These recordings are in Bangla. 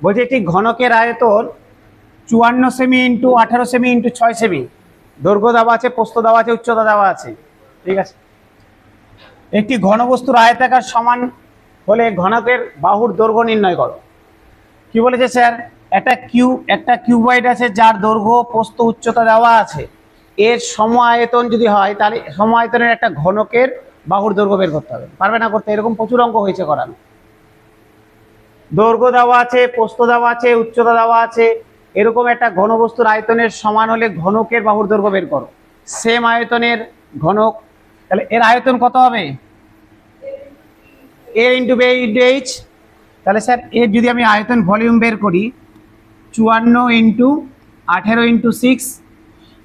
বলছে একটি ঘনকের আয়তন 54 cm into 18 cm into 6 semi, দৈর্ঘ্য দেওয়া আছে, প্রস্থ দেওয়া আছে, উচ্চতা দেওয়া আছে। ঠিক আছে, একটি ঘনবস্তুর আয়তাকার সমান হলে ঘনকের বাহুর দৈর্ঘ্য নির্ণয় করো। কি বলেছে স্যার? একটা কিউবয়েড আছে যার দৈর্ঘ্য, প্রস্থ, উচ্চতা দেওয়া আছে, এর সম আয়তন যদি হয় তাহলে সম আয়তনের একটা ঘনকের বাহুর দৈর্ঘ্য বের করতে হবে। পারবে না করতে? এরকম প্রচুর অঙ্ক হয়েছে করানো। দৈর্ঘ্য দেওয়া আছে, প্রস্থ দেওয়া আছে, উচ্চতা দেওয়া আছে, এরকম একটা ঘনবস্তুর আয়তনের সমান হলে ঘনকের বাহুর দৈর্ঘ্য বের করো। সেম আয়তনের ঘনক, তাহলে এর আয়তন কত হবে? এ ইন্টু বে ইন্টু এইচ। তাহলে স্যার এর যদি আমি আয়তন ভলিউম বের করি 54 ইন্টু 18 ইন্টু 6,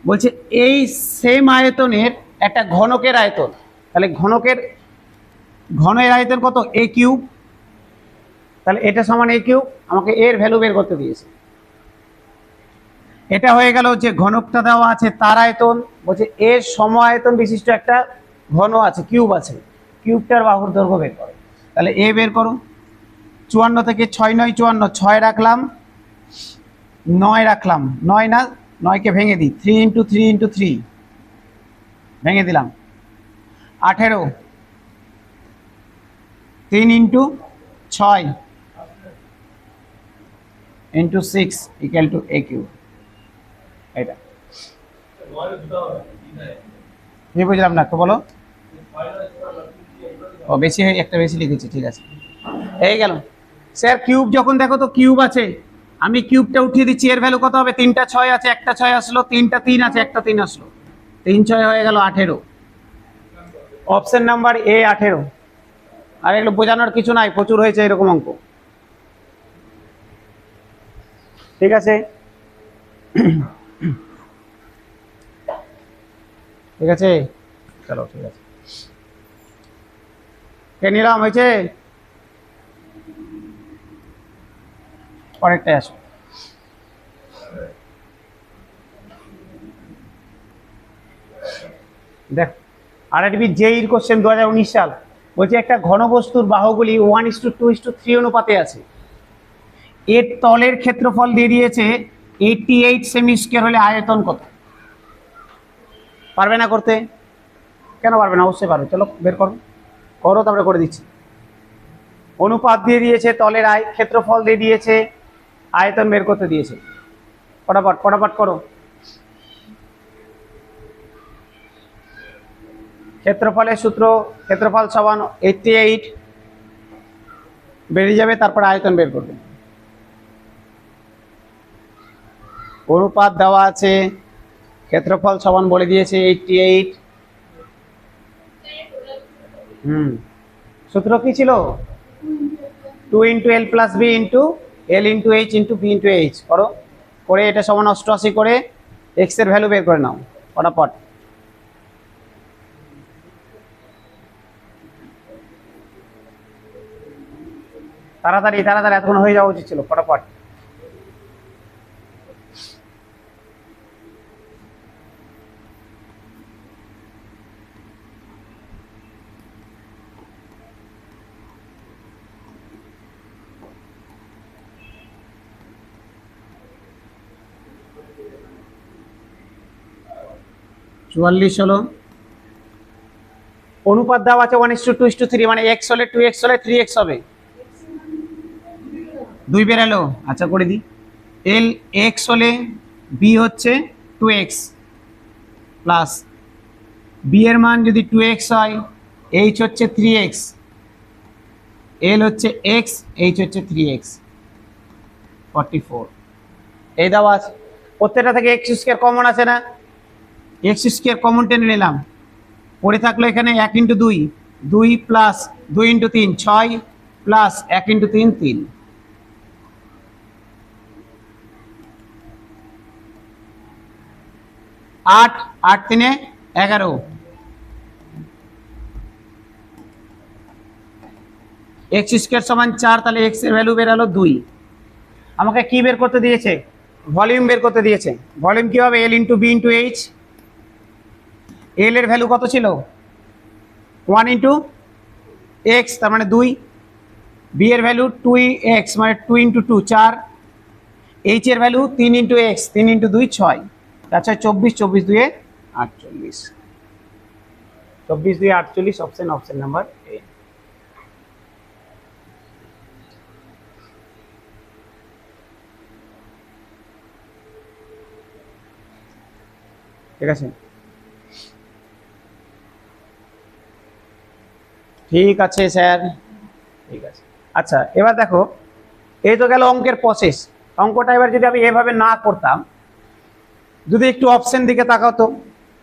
বলছে এই সেম আয়তনের একটা ঘনকের আয়তন, তাহলে ঘনের আয়তন কত? এ কিউব। তাহলে এটা সমান এ কিউব, আমাকে এর ভ্যালু বের করতে দিয়েছে। এটা হয়ে গেল যে ঘনকটা দেওয়া আছে তার আয়তন। বলছে এর সম আয়তন বিশিষ্ট একটা ঘন আছে, কিউব আছে, কিউবটার বাহুর দৈর্ঘ্য বের করো। তাহলে এ বের করো। 54 থেকে 6 9 54, 6 রাখলাম, 9 রাখলাম, 9 না 9কে ভেঙে দিই, 3 ইন্টু 3 ইন্টু 3 ভেঙে দিলাম, 18, 3 into 6 into 6 equal to A cube. এটা বুঝলাম না তো, বলো। ও বেশি, একটা বেশি লিখেছি, ঠিক আছে, এই গেল। স্যার কিউব যখন দেখো তো কিউব আছে, আমি কিউবটা উঠিয়ে দিচ্ছি, এর ভ্যালু কত হবে? 3টা 6 আছে, একটা 6 আসলো, 3টা 3 আছে, একটা 3 আসলো, 3 6 হয়ে গেল 18। Option number A 18। আর এগুলো বোঝানোর কিছু নাই, প্রচুর হয়েছে এরকম অঙ্ক। ঠিক আছে, ঠিক আছে, চলো ঠিক আছে, কে নিলাম? হয়েছে, পরেরটাই আসো। দেখ, আরআরবি জেইর কোশ্চেন 2019 সাল। বলছে একটা ঘনবস্তুর বাহুগুলি 1:2:3 অনুপাতে আছে, এর তলের ক্ষেত্রফল দিয়ে দিয়েছে 88 সেমি স্কয়ার হলে আয়তন কত? পারবে না করতে? কেন পারবে না? অবশ্যই পারবে, চলো বের করো, করো, তারপরে করে দিচ্ছি। অনুপাত দিয়ে দিয়েছে, তলের ক্ষেত্রফল দিয়ে দিয়েছে, আয়তন বের করতে দিয়েছে। ফটাফট ফটাফট করো। ক্ষেত্রফলের সূত্র, ক্ষেত্রফল সমান 88 বেরিয়ে যাবে, তারপর আয়তন বের করবে। অনুপাত দেওয়া আছে, ক্ষেত্রফল সমান বলে দিয়েছে 88। সূত্র কি ছিল? 2 into L plus B into L into H into B into H. করো, করে এটা সমান 88 করে এক্স এর ভ্যালু বের করে নাও ফটাফট। তাড়াতাড়ি তাড়াতাড়ি, এতক্ষণ হয়ে যাওয়া উচিত ছিল, ফটাফট। চুয়াল্লিশ হলো। অনুপাত দেওয়া আছে 1:2:3, মানে এক্স হলে 2x হলে 3x হবে। 2 বেরালো, আচ্ছা করে দিই। এল এক্স হলে বি হচ্ছে 2x প্লাস বি এর মান যদি 2x হয়, এইচ হচ্ছে 3x, এল হচ্ছে x, এইচ হচ্ছে 3x, 44। এই দেওয়া আছে, প্রত্যেকটা থেকে এক্স স্কোয়ার কমন আছে না, এক্স স্কোয়ার কমন টেনে নিলাম, পড়ে থাকলো এখানে 1 into 2, 2 plus 2 into 3 6 plus 1 into 3 3, 8, 8 3 11। X square সমান 4, তাহলে এক্স এর ভ্যালু বেরালো 2। আমাকে কি বের করতে দিয়েছে? ভলিউম বের করতে দিয়েছে। ভলিউম কি হবে? এল ইন্টু বি ইন্টু এইচ। এল এর ভ্যালু কত ছিল? 1 ইন্টু এক্স, তার মানে 2, বি এর ভ্যালু 2x মানে 2 ইন্টু 2 4, এইচ এর ভ্যালু 3 ইন্টু এক্স 3 ইন্টু 2 6, আচ্ছা 24, 24 2 48, 24 2 48, অপশন নাম্বার এ। ঠিক আছে, ঠিক আছে স্যার, ঠিক আছে। আচ্ছা এবার দেখো, এই তো গেল অঙ্কের প্রসেস। অঙ্কটা এবার যদি আমি এভাবে না করতাম, যদি একটু অপশন দিকে তাকাও তো,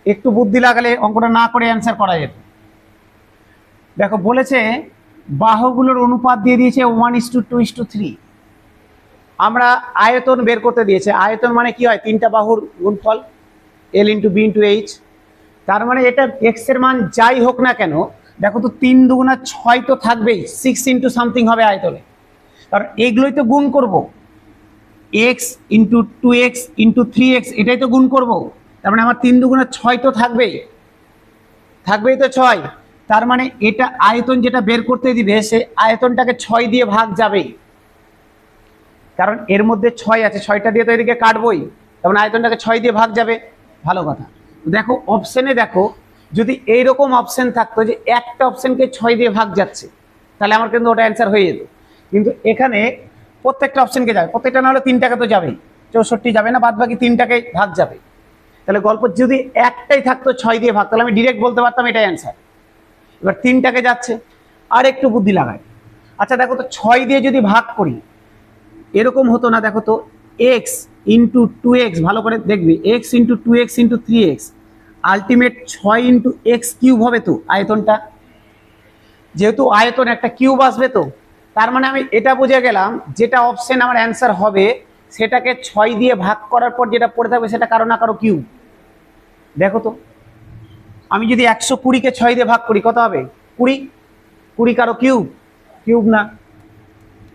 একটু বুদ্ধি লাগালে অঙ্কটা না করে অ্যান্সার করা যেত। দেখো বলেছে বাহুগুলোর অনুপাত দিয়ে দিয়েছে 1:2:3। আমরা আয়তন বের করতে দিয়েছে। আয়তন মানে কি হয়? তিনটা বাহুর গুণফল, এল ইন্টু বি ইন্টু এইচ। তার মানে এটা এক্স এর মান যাই হোক না কেন, দেখো তো 3 দুগুণা 6 তো থাকবেই, 6 ইন্টু সামথিং হবে আয়তনে। কারণ এগুলোই তো গুণ করব, x into 2x into 3x, এটাই তো গুণ করব। তার মানে আমার 3 দুগুণা 6 তো থাকবেই, থাকবেই তো 6। তার মানে এটা আয়তন যেটা বের করতে দিবে, সে আয়তনটাকে 6 দিয়ে ভাগ যাবেই, কারণ এর মধ্যে 6 আছে, 6টা দিয়ে তো এদিকে কাটবই, তার মানে আয়তনটাকে 6 দিয়ে ভাগ যাবে। ভালো কথা। দেখো অপশনে দেখো, যদি এইরকম অপশন থাকতো যে একটা অপশনকে 6 দিয়ে ভাগ যাচ্ছে, তাহলে আমার কিন্তু ওটা অ্যান্সার হয়ে যেত। কিন্তু এখানে প্রত্যেকটা অপশনকে যাবে, প্রত্যেকটা না হলে 3টাকে তো যাবেই, 64 যাবে না, বাদ বাকি 3টাকে ভাগ যাবে। তাহলে গল্প যদি একটাই থাকতো 6 দিয়ে ভাগ, তাহলে আমি ডিরেক্ট বলতে পারতাম এটাই অ্যান্সার। এবার 3টাকে যাচ্ছে, আর একটু বুদ্ধি লাগায়। আচ্ছা দেখো তো 6 দিয়ে যদি ভাগ করি, এরকম হতো না? দেখো তো এক্স ইন্টু 2x, ভালো করে দেখবি, x into 2x into 3x, ultimate 6 into x cube হবে তো আয়তনটা। যেহেতু আয়তন একটা কিউব আসবে তো, তার মানে আমি এটা বুঝে গেলাম যেটা অপশন আমার অ্যান্সার হবে, সেটাকে 6 দিয়ে ভাগ করার পর যেটা পড়ে থাকবে সেটা কারো না কারো কিউব। দেখো তো, আমি যদি 120কে 6 দিয়ে ভাগ করি কত হবে? 20, 20 কারো কিউব? কিউব না।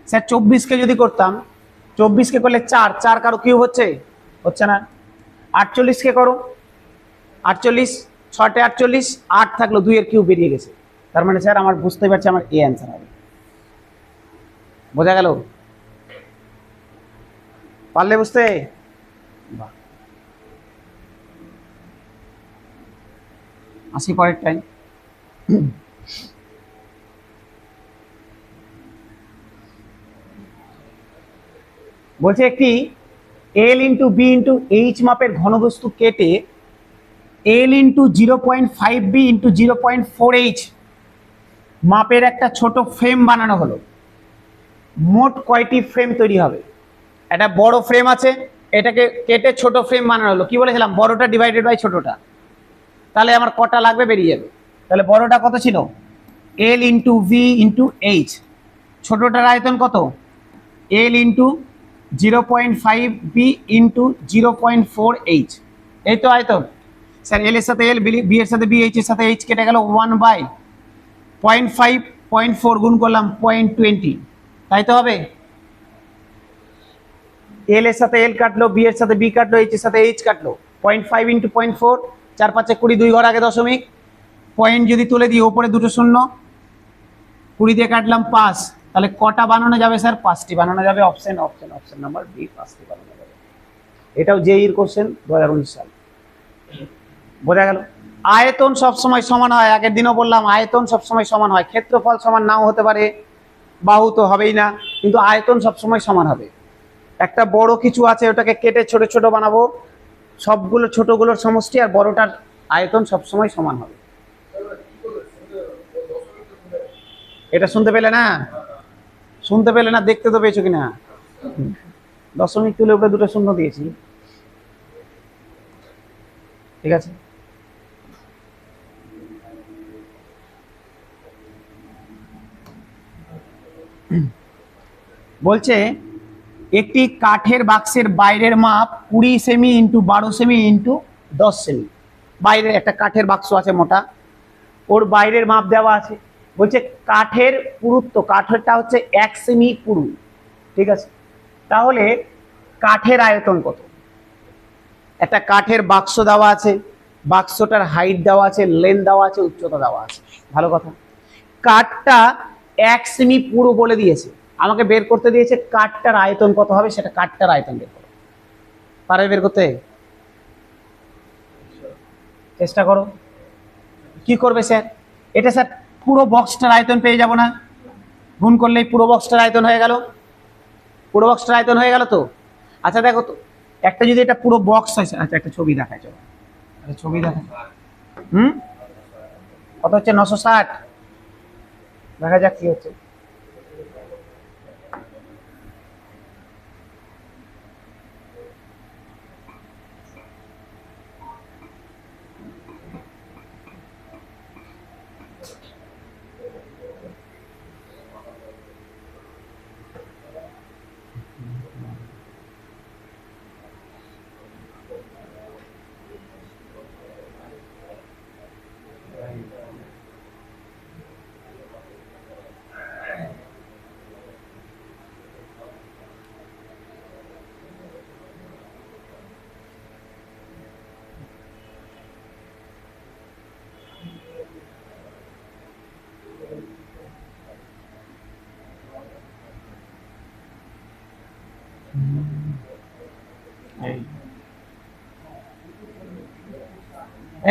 স্যার 24কে যদি করতাম, 24কে করলে 4, 4 কারো কিউব হচ্ছে? হচ্ছে না। 48কে করো, 48, 6টে 48, 8 থাকলো, 2 এর কিউব বেরিয়ে গেছে। তার মানে স্যার আমার বুঝতে পারছি আমার এ অ্যান্সার হবে। বোঝা গেল? পারলে বুঝতে? বাহ, আসি পরের টাইম। বলছে একটি এল ইন্টু বি ইন্টু এইচ মাপের ঘনবস্তু কেটে L into 0.5 B into 0.4H মাপের একটা ছোট ফ্রেম বানানো হলো। মোট কয়টি ফ্রেম তৈরি হবে? একটা বড় ফ্রেম আছে, এটাকে কেটে ছোট ফ্রেম বানানো হলো। কি বলেছিলাম? বড়টা ডিভাইডেড বাই ছোটটা। তাহলে আমার কটা লাগবে? বেরিয়ে যাবে। তাহলে বড়টা কত ছিল? L into V into H. ছোটটার আয়তন কত? L into 0.5 B into 0.4H। এই তো আয়তন। স্যার এল এর সাথে এল, বি এর সাথে বি, এইচ এর সাথে এইচ কেটে গেল 1/0.5, 0.4 গুণ করলাম 0.20, তাই তো হবে। এল এর সাথে এল কাটলো, বি এর সাথে বি কাটলো, এইচ এর সাথে এইচ কাটলো। 0.5 ইন্টু 0.4, 4 5 20, 2 ঘর আগে দশমিক, পয়েন্ট যদি তুলে দিই ওপরে দুটো শূন্য, 20 দিয়ে কাটলাম 5, তাহলে কটা বানানো যাবে স্যার? 5টি বানানো যাবে। অপশন নাম্বার বি, 5টি বানানো যাবে। এটাও জেইর কোশ্চেন 2019 সাল। বোঝা গেল? আয়তন সবসময় সমান হয়, আগের দিনও বললাম আয়তন সবসময় সমান হয়। ক্ষেত্রফল সমান নাও হতে পারে, বাহু তো হবেই না, কিন্তু আয়তন সবসময় সমান হবে। একটা বড় কিছু আছে, ওটাকে কেটে ছোট ছোট বানাবো, সবগুলো ছোটগুলোর সমষ্টি, আর বড়টার আয়তন সবসময় সমান হবে। এটা শুনতে পেলে না? শুনতে পেলে না? দেখতে তো পেয়েছো কিনা? দশমিক তুলে ওকে দুটো শূন্য দিয়েছি, ঠিক আছে। বলছে একটি কাঠের বাক্সের বাইরের মাপ 20 cm into 12 cm into 10 semi. বাইরের একটা কাঠের বাক্স আছে মোটা, ওর বাইরের মাপ দেওয়া আছে। বলছে কাঠের পুরুত্ব, কাঠেরটা হচ্ছে 1 সেমি পুরু, ঠিক আছে। তাহলে কাঠের আয়তন কত? একটা কাঠের বাক্স দেওয়া আছে, বাক্সটার হাইট দেওয়া আছে, লেন্থ দেওয়া আছে, উচ্চতা দেওয়া আছে। ভালো কথা। কাঠটা 1 সেমি পুরো বলে দিয়েছে, আমাকে বের করতে দিয়েছে কাঠটার আয়তন কত হবে, সেটা কাঠটার আয়তন বের করো। পারবে বের করতে? চেষ্টা করো। কি করবে স্যার? এটা স্যার পুরো বক্সটার আয়তন পেয়ে যাব না? গুণ করলেই পুরো বক্সটার আয়তন হয়ে গেল। পুরো বক্সটার আয়তন হয়ে গেল তো। আচ্ছা দেখো তো, একটা যদি এটা পুরো বক্স হয়, আচ্ছা একটা ছবি দেখায়, চলো একটা ছবি দেখায়। কত হচ্ছে? 960। দেখা যাক কি হচ্ছে।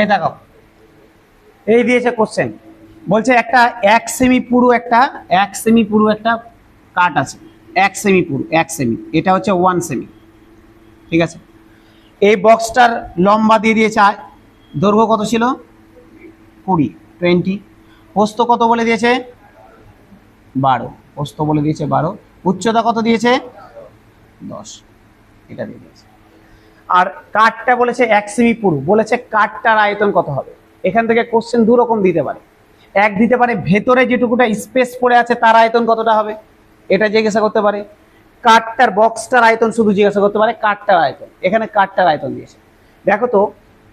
এই দেখো, এই দিয়েছে কোশ্চেন, বলছে একটা 1 সেমি পুরো একটা 1 সেমি পুরো একটা কাট আছে, 1 সেমি পুরো 1 সেমি, এটা হচ্ছে 1 সেমি। ঠিক আছে, এই বক্সটার লম্বা দিয়ে দিয়েছে, দৈর্ঘ্য কত ছিল? 20। প্রস্থ কত বলে দিয়েছে? 12। প্রস্থ বলে দিয়েছে 12। উচ্চতা কত দিয়েছে? 10। এটা দিয়ে দিয়েছে। আর কাঠটা বলেছে 1 সেমি পুরু, বলেছে কাঠটার আয়তন কত হবে। এখান থেকে কোশ্চেন দু রকম দিতে পারে। এক দিতে পারে ভেতরে যেটুকুটা স্পেস পড়ে আছে তার আয়তন কতটা হবে, এটা জিজ্ঞাসা করতে পারে। কাঠটার বক্সটার আয়তন শুধু জিজ্ঞাসা করতে পারে, কাঠটার আয়তন। এখানে কাঠটার আয়তন দিয়েছে। দেখো তো,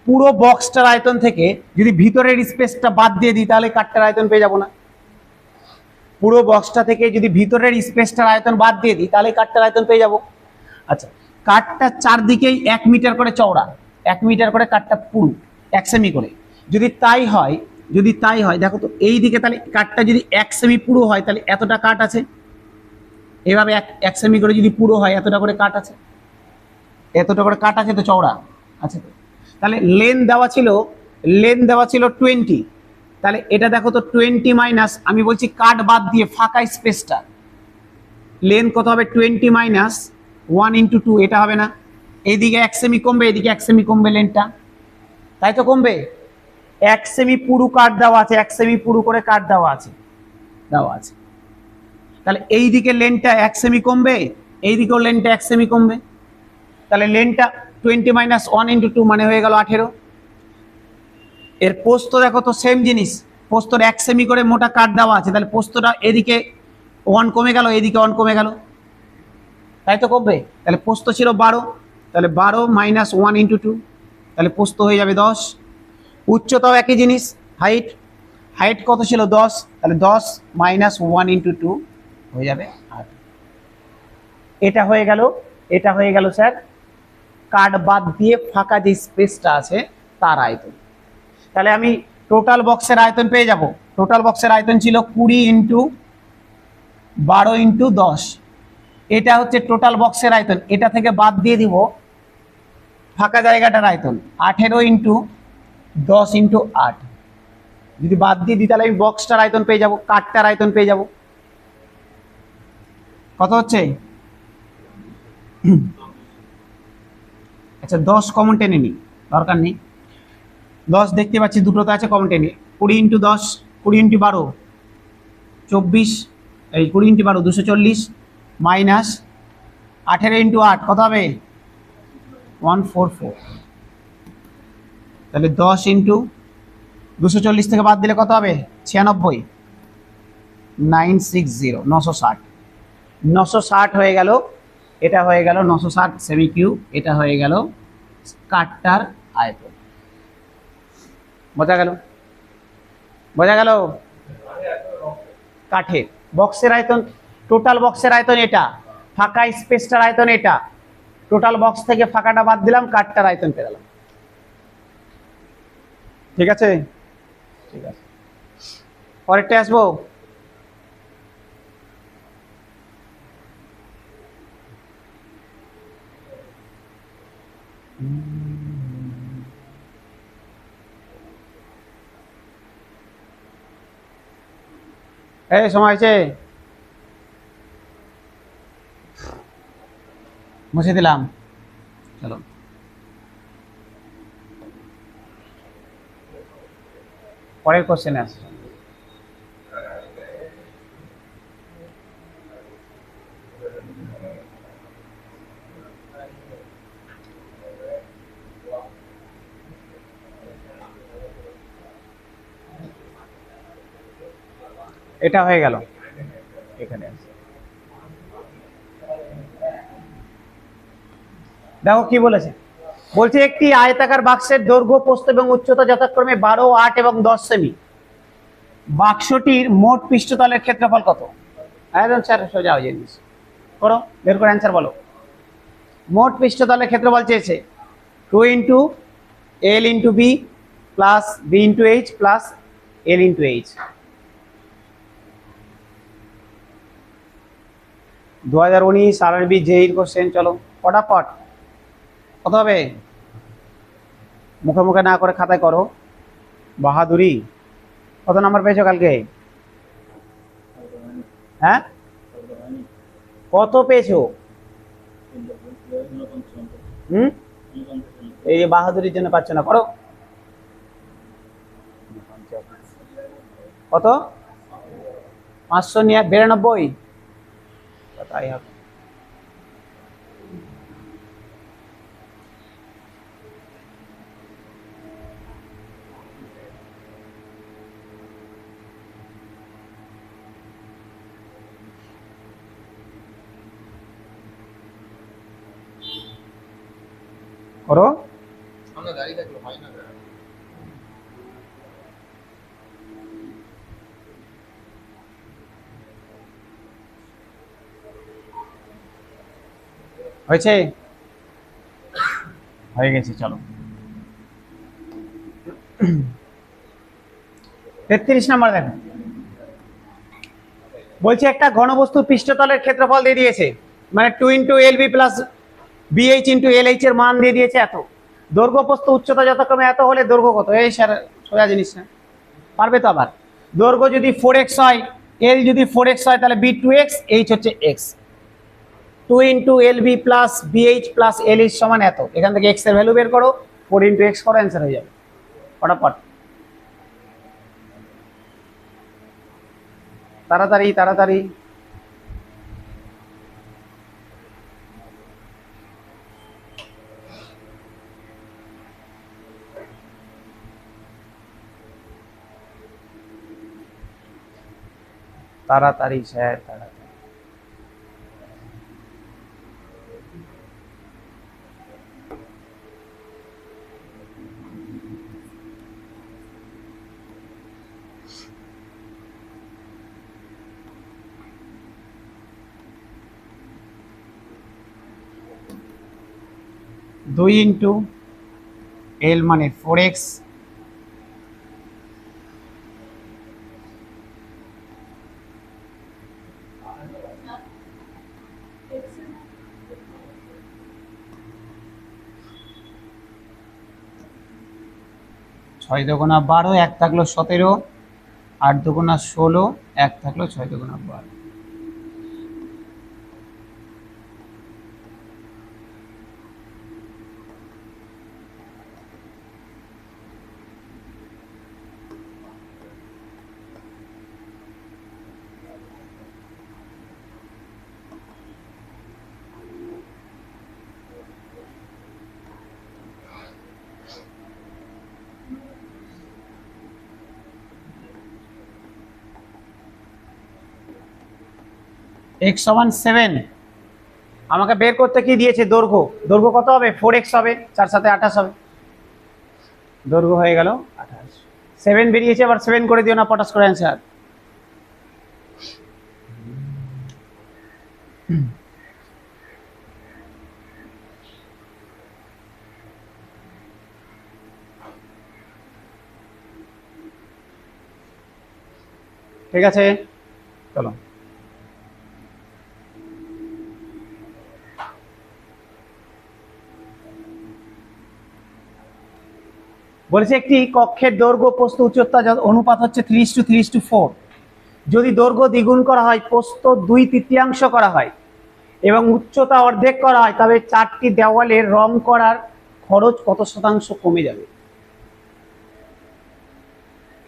পুরো বক্সটার আয়তন থেকে যদি ভিতরের স্পেসটা বাদ দিয়ে দিই তাহলে কাঠটার আয়তন পেয়ে যাবো না? পুরো বক্সটা থেকে যদি ভিতরের স্পেসটার আয়তন বাদ দিয়ে দিই তাহলে কাঠটার আয়তন পেয়ে যাব। আচ্ছা, কাঠটা চারদিকেই 1 মিটার করে চওড়া, 1 মিটার করে কাঠটা পুরো, 1 সেমি করে। যদি তাই হয়, দেখো তো এই দিকে, তাহলে কাঠটা যদি 1 সেমি পুরো হয় তাহলে এতটা কাঠ আছে। এভাবে 1 সেমি করে যদি পুরো হয় এতটা করে কাঠ আছে, এতটা করে কাঠ আছে তো চওড়া আছে। তাহলে লেন দেওয়া ছিল 20। তাহলে এটা দেখো তো 20 মাইনাস, আমি বলছি কাট বাদ দিয়ে ফাঁকা স্পেসটা, লেন কত হবে? 20 মাইনাস 1 × 2, এটা হবে না? এইদিকে 1 সেমি কমবে, এদিকে 1 সেমি কমবে লেনটা, তাই তো কমবে। 1 সেমি পুরু কাট দেওয়া আছে, 1 সেমি পুরু করে কাট দেওয়া আছে। তাহলে এই দিকে লেনটা 1 সেমি কমবে, এইদিকেও লেনটা 1 সেমি কমবে। তাহলে লেনটা 20 মাইনাস 1 × 2 মানে হয়ে গেল 18। এর পোস্ত দেখো তো সেম জিনিস, পোস্তর 1 সেমি করে মোটা কাট দেওয়া আছে, তাহলে পোস্তটা এদিকে 1 কমে গেল, এদিকে 1 কমে গেল, তাই তো কমবে। তাহলে পোস্ত ছিল 12, তাহলে 12 মাইনাস 1 × 2, তাহলে পোস্ত হয়ে যাবে 10। উচ্চতাও একই জিনিস, হাইট কত ছিল? 10, তাহলে 10 মাইনাস 1 × 2 হয়ে যাবে 8। এটা হয়ে গেল স্যার কাট বাদ দিয়ে ফাঁকা যে স্পেসটা আছে তার আয়তন। তাহলে আমি টোটাল বক্সের আয়তন পেয়ে যাব। টোটাল বক্সের আয়তন ছিল 20 × 12 × 10। এটা হচ্ছে টোটাল বক্সের আয়তন। এটা থেকে বাদ দিয়ে দিব ফাঁকা জায়গাটার আয়তন, 18 × 10 × 8। যদি বাদ দিয়ে দিই তাহলে আমি বক্সটার আয়তন পেয়ে যাব, কাঠটার আয়তন পেয়ে যাব। কত হচ্ছে? আচ্ছা 10 কমন টেনে নিই, দরকার নেই। 10 দেখতে পাচ্ছি দুটোতে আছে, কমন টেনে। 20 × 10, 20 × 12 24, এই 20 × 12 240 মাইনাস 18 × 8 কত হবে? 144। তাহলে 10 × 240 থেকে বাদ দিলে কত হবে? 96, 960, 960। 960 হয়ে গেল, এটা হয়ে গেল 960 সেমি কিউব, এটা হয়ে গেল কাঠটার আয়তন। বোঝা গেল? কাঠের বক্সের আয়তন, টোটাল বক্সের আয়তন এটা, ফাঁকা স্পেসটার আয়তন এটা। টোটাল বক্স থেকে ফাঁকাটা বাদ দিলাম, কাঠটার আয়তন পেলাম। ঠিক আছে, পরেরটা আসবো। এই সময় হয়েছে, মুছে দিলাম। চলো পরের কোশ্চেনে আসছে। এটা হয়ে গেল, এখানে আছে। দেখো কি বলেছে, বলছে একটি আয়তাকার বাক্সের দৈর্ঘ্য প্রস্থ এবং উচ্চতা যথাক্রমে 12, 8 এবং 10 সেমি। বাক্সটির মোট পৃষ্ঠতলের ক্ষেত্রফল কত? একদম স্যার সোজা হয়ে জিনিস, করো বের করে অ্যান্সার বলো। মোট পৃষ্ঠতলের ক্ষেত্রফল চেয়েছে 2 into L into B plus B into H plus L into H. 2019 RRB জেইর কোশ্চেন। চলো ফটাফট, কত হবে? মুখে মুখে না করে খাতায় করো, বাহাদুরি। কত নাম্বার পেয়েছো কালকে? হ্যাঁ কত পেয়েছো? এই যে বাহাদুরির জন্য পাচ্ছ না, করো। কত? 592। তাই হবে। করো। হয়েছে? হয়ে গেছে। চলো 33 নাম্বার দেখো, বলছে একটা ঘনবস্তুর পৃষ্ঠতলের ক্ষেত্রফল দিয়ে দিয়েছে, মানে 2 into L B plus BH into L H এর মান দিয়ে দিয়েছে এত। দৈর্ঘ্য প্রস্থ উচ্চতা যথাক্রমে এত হলে দৈর্ঘ্য কত? এই স্যার সোজা জিনিস না, পারবে তো? আবার দৈর্ঘ্য যদি 4x হয়, এল যদি 4x হয়, তাহলে বি 2x, এইচ হচ্ছে X. 2 into L B plus BH plus L H সমান এত। এখান থেকে এক্স এর ভ্যালু বের করো, 4 ইন্টু এক্স করো, অ্যান্সার হয়ে যাবে। ফটাফট, তাড়াতাড়ি তাড়াতাড়ি। তাড়াতাড়ি স্যার, তাড়াতাড়ি। দুই ইন্টু এল মানে 4x ছয় দুগুণা 12, এক থাকলো 17, 8 দুগুণা 16, এক থাকলো 6 দুগুণা 12। x সমান 7। আমাকে বের করতে কি দিয়েছে? দৈর্ঘ্য। দৈর্ঘ্য কত হবে? 4x হবে, 4 সাথে 28 হবে। দৈর্ঘ্য হয়ে গেল 28। 7 বেরিয়েছে, আবার 7 করে দিও না, পটাশ করে অ্যান্সার। ঠিক আছে, চলো। বলেছে একটি কক্ষের দৈর্ঘ্য প্রস্থ উচ্চতা অনুপাত হচ্ছে 3:3:4। যদি দৈর্ঘ্য দ্বিগুণ করা হয়, প্রস্থ 2/3 করা হয় এবং উচ্চতা অর্ধেক করা হয়, তবে 4টি দেওয়ালের রং করার খরচ কত শতাংশ কমে যাবে?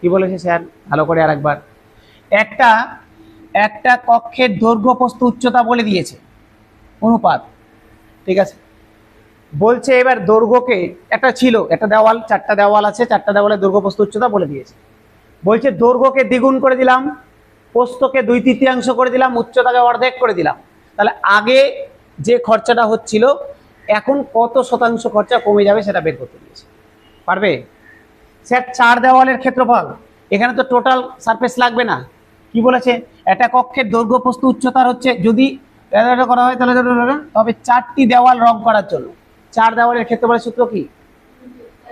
কি বলেছে স্যার, ভালো করে আরেকবার। একটা কক্ষের দৈর্ঘ্য প্রস্থ উচ্চতা বলে দিয়েছে, অনুপাত, ঠিক আছে। বলছে এবার দৈর্ঘ্যকে, একটা দেওয়াল, 4টা দেওয়াল আছে, 4টা দেওয়ালের দৈর্ঘ্য প্রস্থ উচ্চতা বলে দিয়েছে। বলছে দৈর্ঘ্যকে দ্বিগুণ করে দিলাম, প্রস্থকে 2/3 করে দিলাম, উচ্চতাকে অর্ধেক করে দিলাম, তাহলে আগে যে খরচাটা হচ্ছিল এখন কত শতাংশ খরচা কমে যাবে সেটা বের করতে দিয়েছে। পারবে স্যার? 4 দেওয়ালের ক্ষেত্রফল, এখানে তো টোটাল সারফেস লাগবে না। কি বলেছে, একটা কক্ষের দৈর্ঘ্য প্রস্থ উচ্চতার হচ্ছে যদি করা হয় তাহলে তবে 4টি দেওয়াল রং করার জন্য 4 দেওয়ালের ক্ষেত্রফলের সূত্র কি?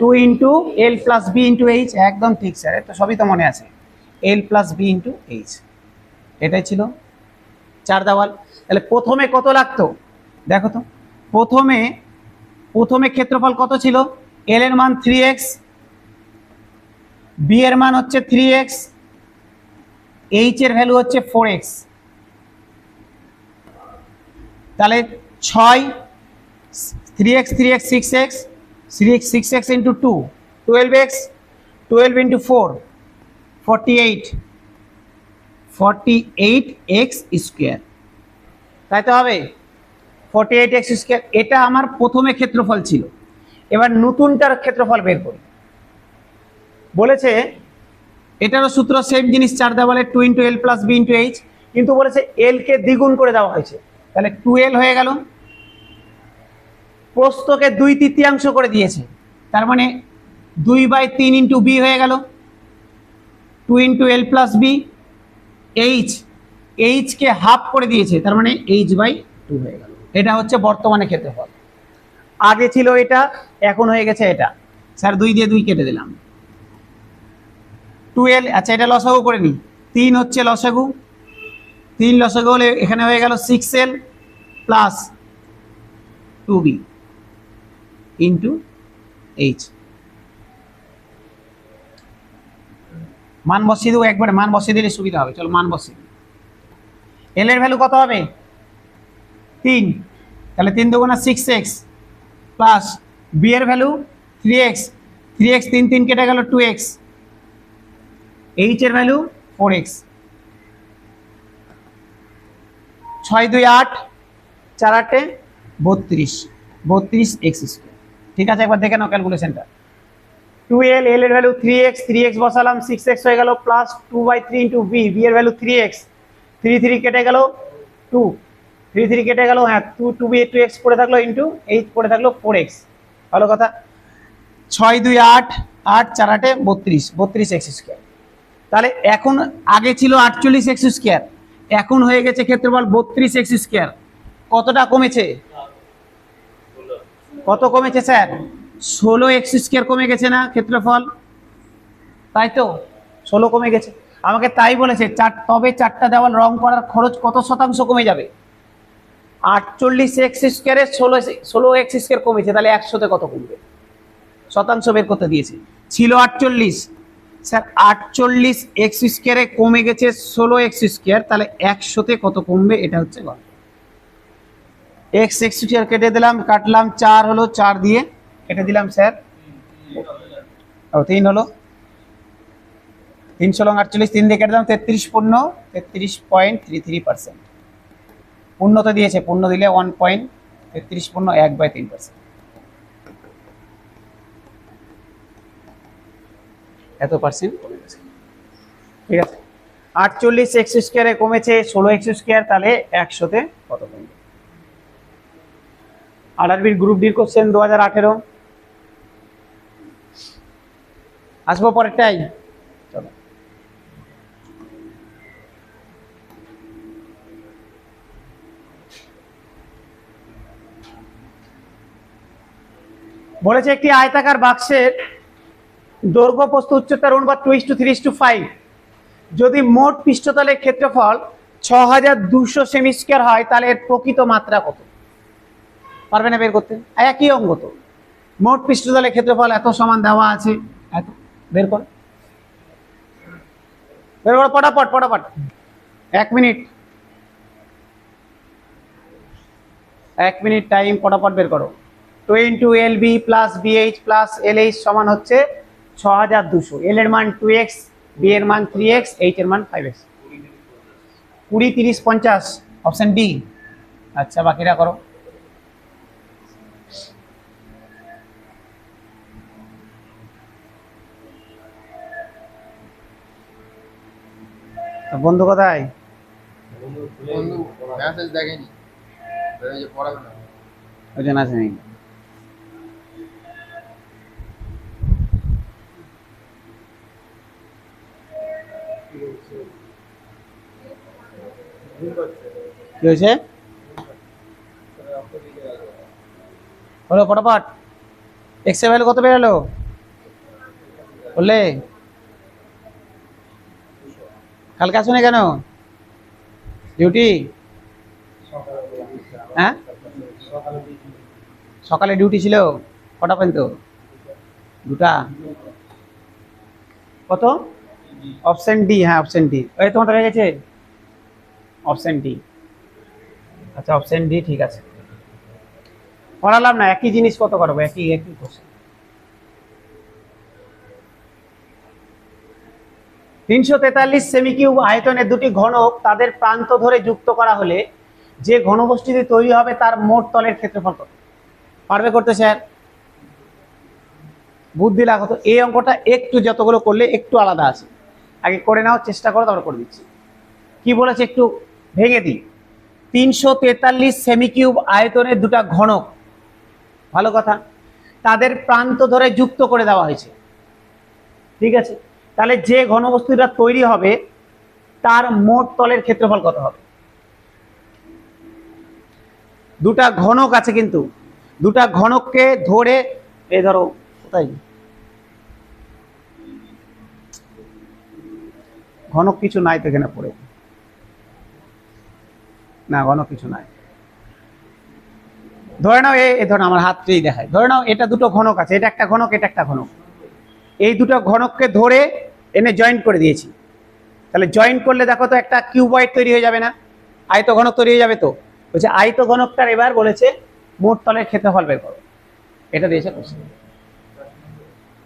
2 × L + B × H। একদম ঠিক স্যার, তো সবই তো মনে আছে। L + B × H, এটাই ছিল 4 দেওয়াল। তাহলে প্রথমে কত লাগতো দেখো তো। প্রথমে ক্ষেত্রফল কত ছিল? L এর মান 3x, B এর মান হচ্ছে 3x, H এর ভ্যালু হচ্ছে 4x। তাহলে 6, 3x 3x 6x, 6x × 2 12x, 12 × 4 48x square, তাই তো হবে 48x স্কোয়ার। এটা আমার প্রথমে ক্ষেত্রফল ছিল। এবার নতুনটার ক্ষেত্রফল বের করি। বলেছে এটারও সূত্র সেম জিনিস, 4 দেওয়ালে 2 × L + B × H, কিন্তু বলেছে L কে দ্বিগুণ করে দেওয়া হয়েছে, তাহলে 2L হয়ে গেল। প্রস্থকে 2/3 করে দিয়েছে, তার মানে 2/3 × B হয়ে গেল, 2 × L + B। H কে হাফ করে দিয়েছে, তার মানে H/2 হয়ে গেল। এটা হচ্ছে বর্তমানে ক্ষেত্রফল। আগে ছিল এটা, এখন হয়ে গেছে এটা। স্যার 2 দিয়ে 2 কেটে দিলাম। 2L, আচ্ছা এটা লসাগু করে নিই। 3 হচ্ছে লসাগু, 3 লসাগু হলে এখানে হয়ে গেল 6L + 2B × H। মান বসিয়ে দেবো একবারে, মান বসিয়ে দিলে সুবিধা হবে। চলো মান বসিয়ে দিই। L এর ভ্যালু কত হবে? 3, তাহলে 3 × 6x প্লাস B এর ভ্যালু 3x, 3 3 কেটে গেল 2x, H এর ভ্যালু 4x। 6 2 8, 4 8 32x square. ঠিক আছে, একবার দেখে নাও ক্যালকুলেশনটা। 2L, L এর ভ্যালু 3x, 3x বসালাম, 6x হয়ে গেল, প্লাস 2/3 × B, B এর ভ্যালু 3x, 3 3 কেটে গেল 2, 3 3 কেটে গেল, হ্যাঁ 2 B 2x পড়ে থাকলো, ইন্টু H পড়ে থাকলো 4x। ভালো কথা। 6 2 8, 8 4 8 32x স্কোয়ার। তাহলে এখন আগে ছিল 48x স্কোয়ার, এখন হয়ে গেছে ক্ষেত্রফল 32x স্কোয়ার। কতটা কমেছে? কত কমেছে স্যার? 16x স্কোয়ার কমে গেছে না ক্ষেত্রফল? তাই তো, 16 কমে গেছে। আমাকে তাই বলেছে তবে 4টা দেওয়াল রং করার খরচ কত শতাংশ কমে যাবে? 48x স্কোয়ারে 16x স্কোয়ার কমেছে, তাহলে 100তে কত কমবে? শতাংশ বের করতে দিয়েছে। ছিল 48, স্যার 48x স্কোয়ারে কমে গেছে 16x স্কোয়ার, তাহলে 100তে কত কমবে? এটা হচ্ছে গল্প। x স্কোয়ার কেটে দিলাম, কাটলাম, 4 হলো, 4 দিয়ে কেটে দিলাম স্যার, 3 হলো, 3 × 48, 3 দিয়ে কেটে দিলাম, 33 পূর্ণ, 33.33%। পূর্ণতে দিয়েছে, পূর্ণ দিলে 1.33 পূর্ণ 1/3%। এত পার্সেন্ট কমে গেছে। ঠিক আছে, 48x স্কোয়ারে কমেছে 16x স্কোয়ার, তাহলে 100তে কত কমবে? আরআরবির গ্রুপ ডির কোশ্চেন 2018। আসবো পরেরটাই। চলো, বলেছে একটি আয়তাকার বাক্সের দৈর্ঘ্য প্রস্থ উচ্চতার অনুপাত 2:3:5। যদি মোট পৃষ্ঠতলের ক্ষেত্রফল 6200 সেমি স্কোয়ার হয়, তাহলে এর প্রকৃত মাত্রা কত? পারবে না বের করতে? একই অঙ্গ তো, মোট পৃষ্ঠতলের ক্ষেত্রফল এত সমান দেওয়া আছে, এত বের কর, বের কর পটাপট পটাপট। 1 মিনিট, 1 মিনিট টাইম, পটাপট বের করো। 2 × LB plus BH plus LH সমান হচ্ছে 6200। L এর মান 2x, B এর মান 3x, H এর মান 5x। 20, 30, 50 option D. আচ্ছা বাকিরা করো। বন্ধু কোথায়? বন্ধু মেসেজ দেখেনি, ওই যে পড়াবে না। ওই জন্য আসেনি। কি হয়েছে? হলো ফটাফট। এক্স এর ভ্যালু কত বেরোলো বললে? কালকে আসুনি কেন? ডিউটি? হ্যাঁ সকালে ডিউটি ছিল, কটা পর্যন্ত? 2টা। কত? অপশন ডি, হ্যাঁ অপশন ডি। ওই তোমাদের হয়ে গেছে অপশন ডি। আচ্ছা অপশন ডি ঠিক আছে, পড়ালাম না, একই জিনিস কত করবো, একই একই কোশ্চেন। 343 সেমিকিউব আয়তনের দুটি ঘনক তাদের প্রান্ত ধরে যুক্ত করা হলে যে ঘনবস্তুটি তৈরি হবে তার মোট তলের ক্ষেত্রফল কত? পারবে করতে স্যার? বুদ্ধি লাগো তো। এই অঙ্কটা একটু যতগুলো করলে একটু আলাদা আছে, আগে করে নাও, চেষ্টা করো, তারপর করে দিচ্ছি। কি বলেছে একটু ভেঙে দিই। 343 সেমিকিউব আয়তনের দুটা ঘনক, ভালো কথা, তাদের প্রান্ত ধরে যুক্ত করে দেওয়া হয়েছে, ঠিক আছে? তাহলে যে ঘনবস্তুটা তৈরি হবে তার মোট তলের ক্ষেত্রফল কত হবে? দুটা ঘনক আছে, কিন্তু দুটা ঘনককে ধরে, এই ধরো কোথায় ঘনক কিছু নাই তো এখানে পড়ে না, ঘনক কিছু নাই। ধরে নাও এই ধরো আমার হাতটাই দেখায়, ধরে নাও এটা দুটো ঘনক আছে, এটা একটা ঘনক, এটা একটা ঘনক। এই দুটো ঘনককে ধরে এনে জয়েন্ট করে দিয়েছি। তাহলে জয়েন্ট করলে দেখো তো একটা কিউবয়েড তৈরি হয়ে যাবে না? আয়ত ঘনক তৈরি হয়ে যাবে। তো বলছে আয়ত ঘনকটার এবার বলেছে মোট তলের ক্ষেত্রফল বের করো, এটা দিয়েছে কোশ্চেন।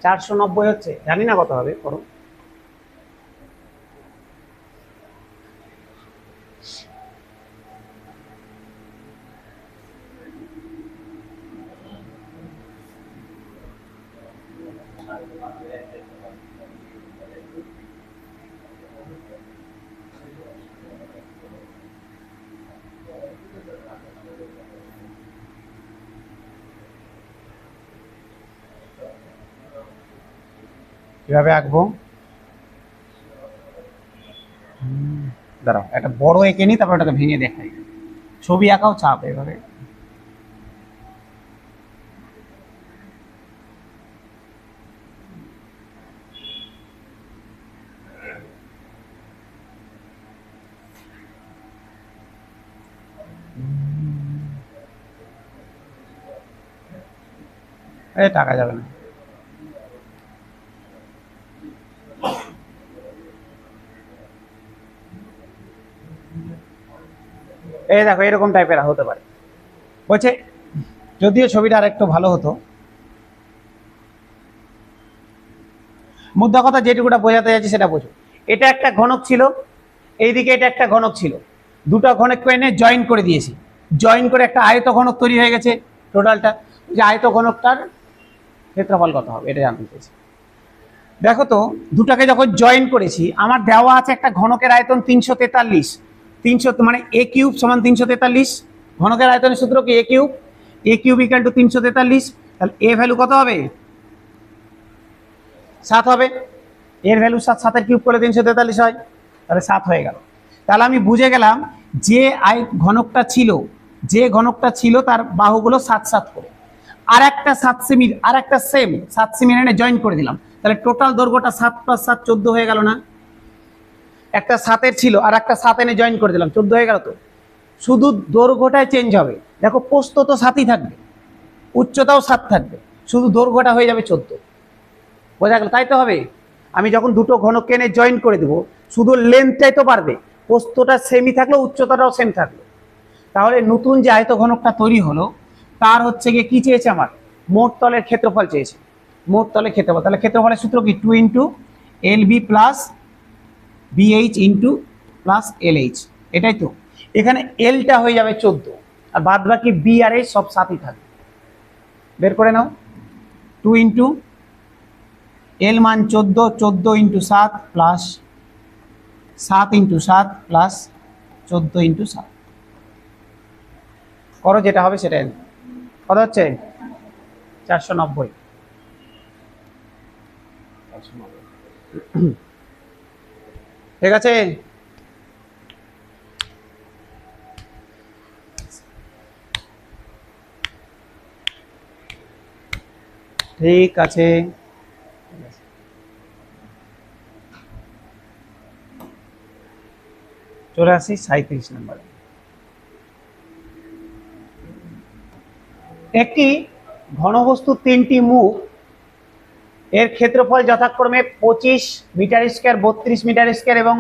490 হচ্ছে, জানি না কত হবে, করো। কিভাবে আঁকবো? দাঁড়াও একটা বড় এঁকে নি, তারপর ওটাকে ভেঙে দেখাই। ছবি আঁকাও চাপ এভাবে। টাকা যাবে না। এই দেখো এরকম টাইপের হতে পারে। বলছে যদিও ছবিটা আর একটু ভালো হতো, মুদ্রা কথা যেটুকুটা বোঝাতে যাচ্ছি সেটা বোঝো। এটা একটা ঘনক ছিল, এইদিকে এটা একটা ঘনক ছিল, দুটো ঘনককে এনে জয়েন করে দিয়েছি, জয়েন করে একটা আয়ত ঘনক তৈরি হয়ে গেছে। টোটালটা যে আয়ত ঘনকটার ক্ষেত্রফল কত হবে এটা জানতে চেয়েছি। দেখো তো দুটাকে যখন জয়েন করেছি, আমার দেওয়া আছে একটা ঘনকের আয়তন 343, 300 মানে এ কিউব সমান 343। ঘনকের আয়তনের সূত্র কি? A cube, A cube equal to 343। তাহলে এ ভ্যালু কত হবে? 7 হবে। এর ভ্যালু 7, 7 এর কিউব করলে 343 হয়, তাহলে 7 হয়ে গেল। তাহলে আমি বুঝে গেলাম যে ঘনকটা ছিল, যে ঘনকটা ছিল তার বাহুগুলো 7, 7 করে, আর একটা 7 সেমি, আর একটা সেম 7 সেমি এনে জয়েন করে দিলাম। তাহলে টোটাল দৈর্ঘ্যটা 7 + 7 14 হয়ে গেল না? একটা 7-এর ছিল আর একটা 7 এনে জয়েন করে দিলাম, 14 হয়ে গেল। তো শুধু দৈর্ঘ্যটাই চেঞ্জ হবে। দেখো প্রস্থ তো 7ই থাকবে, উচ্চতাও 7 থাকবে, শুধু দৈর্ঘ্যটা হয়ে যাবে 14। বোঝা গেল? তাই তো হবে। আমি যখন দুটো ঘনককে এনে জয়েন করে দেবো, শুধু লেন্থটাই তো পারবে, প্রস্থটা সেমই থাকলো, উচ্চতাটাও সেম থাকলো। তাহলে নতুন যে আয়তঘনকটা তৈরি হলো তার হচ্ছে গিয়ে কি চেয়েছে, আমার মোট তলের ক্ষেত্রফল চেয়েছে। মোট তলের ক্ষেত্রফল, তাহলে ক্ষেত্রফলের সূত্র কি, 2 into L B plus BH into plus LH. এটাই তো। এখানে এলটা হয়ে যাবে 14, আর বাদ বাকি বি আর এইচ সব সাথেই থাকবে। বের করে নাও। 2 ইন্টু এল মান 14, 14 into 7 plus 7 into 7 plus 14 into 7। করো, যেটা হবে সেটাই। কত হচ্ছে? 490। ঠিক আছে। ঠিক আছে, চলে আসি 37 নম্বরে। একটি ঘনবস্তু 3টি মুখ, এর ক্ষেত্রফল যথাক্রমে 25 মিটার স্কয়ার, 32 মিটার স্কয়ার এবং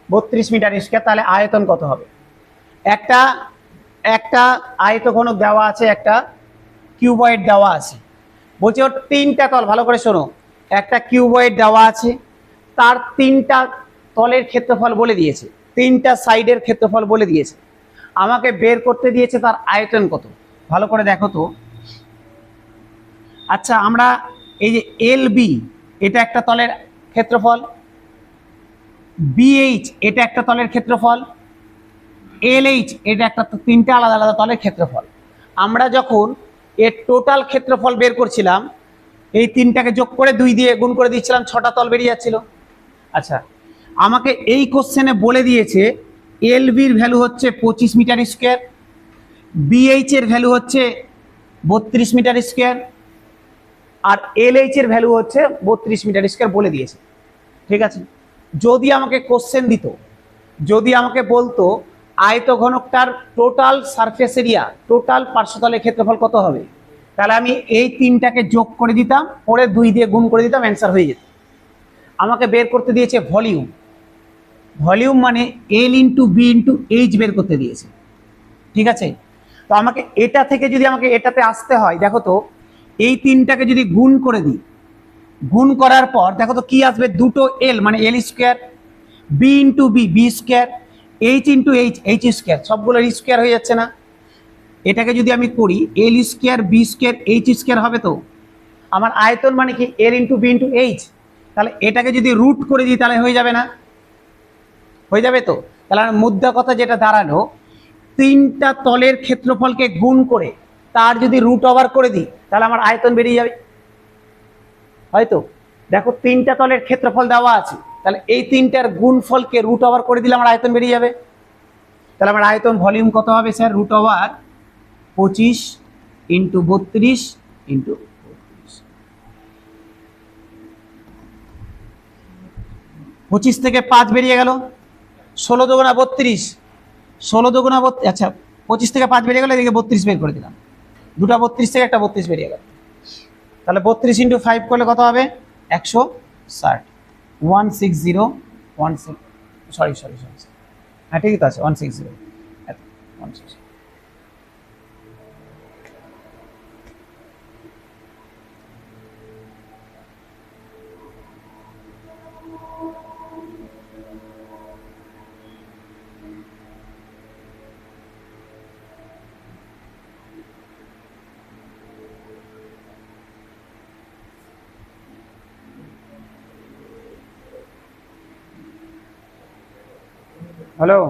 32 মিটার স্কয়ার। তাহলে আয়তন কত হবে? একটা একটা আয়তঘনক দেওয়া আছে, একটা কিউবয়েড দেওয়া আছে। বলছি ওর 3টা তল, ভালো করে শোনো। একটা কিউবয়েড দেওয়া আছে, তার 3টা তলের ক্ষেত্রফল বলে দিয়েছে, 3টা সাইডের ক্ষেত্রফল বলে দিয়েছে। আমাকে বের করতে দিয়েছে তার আয়তন কত। ভালো করে দেখো তো। আচ্ছা, আমরা এই যে এল বি, এটা একটা তলের ক্ষেত্রফল, বিএইচ এটা একটা তলের ক্ষেত্রফল, এলএইচ এটা একটা, 3টে আলাদা আলাদা তলের ক্ষেত্রফল। আমরা যখন এর টোটাল ক্ষেত্রফল বের করছিলাম, এই 3টাকে যোগ করে 2 দিয়ে গুণ করে দিচ্ছিলাম, 6টা তল বেরিয়ে যাচ্ছিল। আচ্ছা, আমাকে এই কোশ্চেনে বলে দিয়েছে এল বির ভ্যালু হচ্ছে 25 মিটার স্কোয়ার, বিএইচ এর ভ্যালু হচ্ছে 32 মিটার স্কোয়ার, আর এলএইচ এর ভ্যালু হচ্ছে 32 মিটার স্কোয়ার বলে দিয়েছে। ঠিক আছে। যদি আমাকে কোশ্চেন দিত, যদি আমাকে বলতো আয়তঘনকটার টোটাল সারফেস এরিয়া, টোটাল পার্শ্বতলের ক্ষেত্রফল কত হবে, তাহলে আমি এই 3টাকে যোগ করে দিতাম, পরে 2 দিয়ে গুণ করে দিতাম, অ্যান্সার হয়ে যেত। আমাকে বের করতে দিয়েছে ভলিউম। ভলিউম মানে এল ইন্টু বি ইন্টু এইচ বের করতে দিয়েছে। ঠিক আছে। তো আমাকে এটা থেকে যদি আমাকে এটাতে আসতে হয়, দেখো তো এই 3টাকে যদি গুণ করে দিই, গুণ করার পর দেখো তো কি আসবে, দুটো এল মানে L square, B into B B square, H into H H square, সবগুলোর স্কোয়ার হয়ে যাচ্ছে না। এটাকে যদি আমি করি L square B square H square হবে। তো আমার আয়তন মানে কি L into B into H. তাহলে এটাকে যদি রুট করে দিই তাহলে হয়ে যাবে না? হয়ে যাবে তো। তাহলে আমার মুদ্রা কথা যেটা দাঁড়ালো, 3টা তলের ক্ষেত্রফলকে গুণ করে তার যদি রুট ওভার করে দিই তাহলে আমার আয়তন বেরিয়ে যাবে। হয়তো দেখো 3টা তলের ক্ষেত্রফল দেওয়া আছে, তাহলে এই 3টার গুণফলকে রুট ওভার করে দিলে আমার আয়তন বেরিয়ে যাবে। তাহলে আমার আয়তন ভলিউম কত হবে sir? Root over 25 into 32 into 25 থেকে 5 বেরিয়ে গেল, 16 দুগুণা 32, 16 দুগুণা 32। আচ্ছা, 25 থেকে 5 বেরিয়ে গেল, এদিকে 32 বের করে দিলাম, দুটা 32 থেকে একটা 32 বেরিয়ে গেল। তাহলে 32 ইন্টু 5 করলে কত হবে? 160। 160 সরি, হ্যাঁ ঠিকই তো আছে, 160। 160। হ্যালো,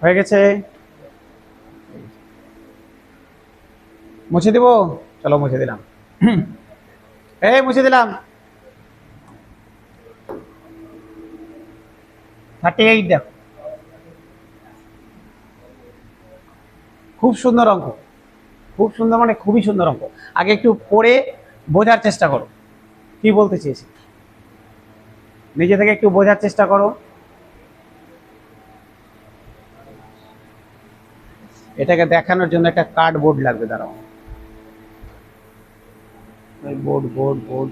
হয়ে গেছে? মুছে দেবো? চলো মুছে দিলাম। এই মুছে দিলাম। 38 দেখো, খুব সুন্দর অঙ্ক, খুব সুন্দর মানে খুবই সুন্দর অঙ্ক। আগে একটু পড়ে বোঝার চেষ্টা করো কি বলতে চেয়েছি, নিজে থেকে একটু বোঝার চেষ্টা করো। এটাকে দেখানোর জন্য একটা কার্ডবোর্ড লাগবে, দাঁড়াও। বোর্ড বোর্ড বোর্ড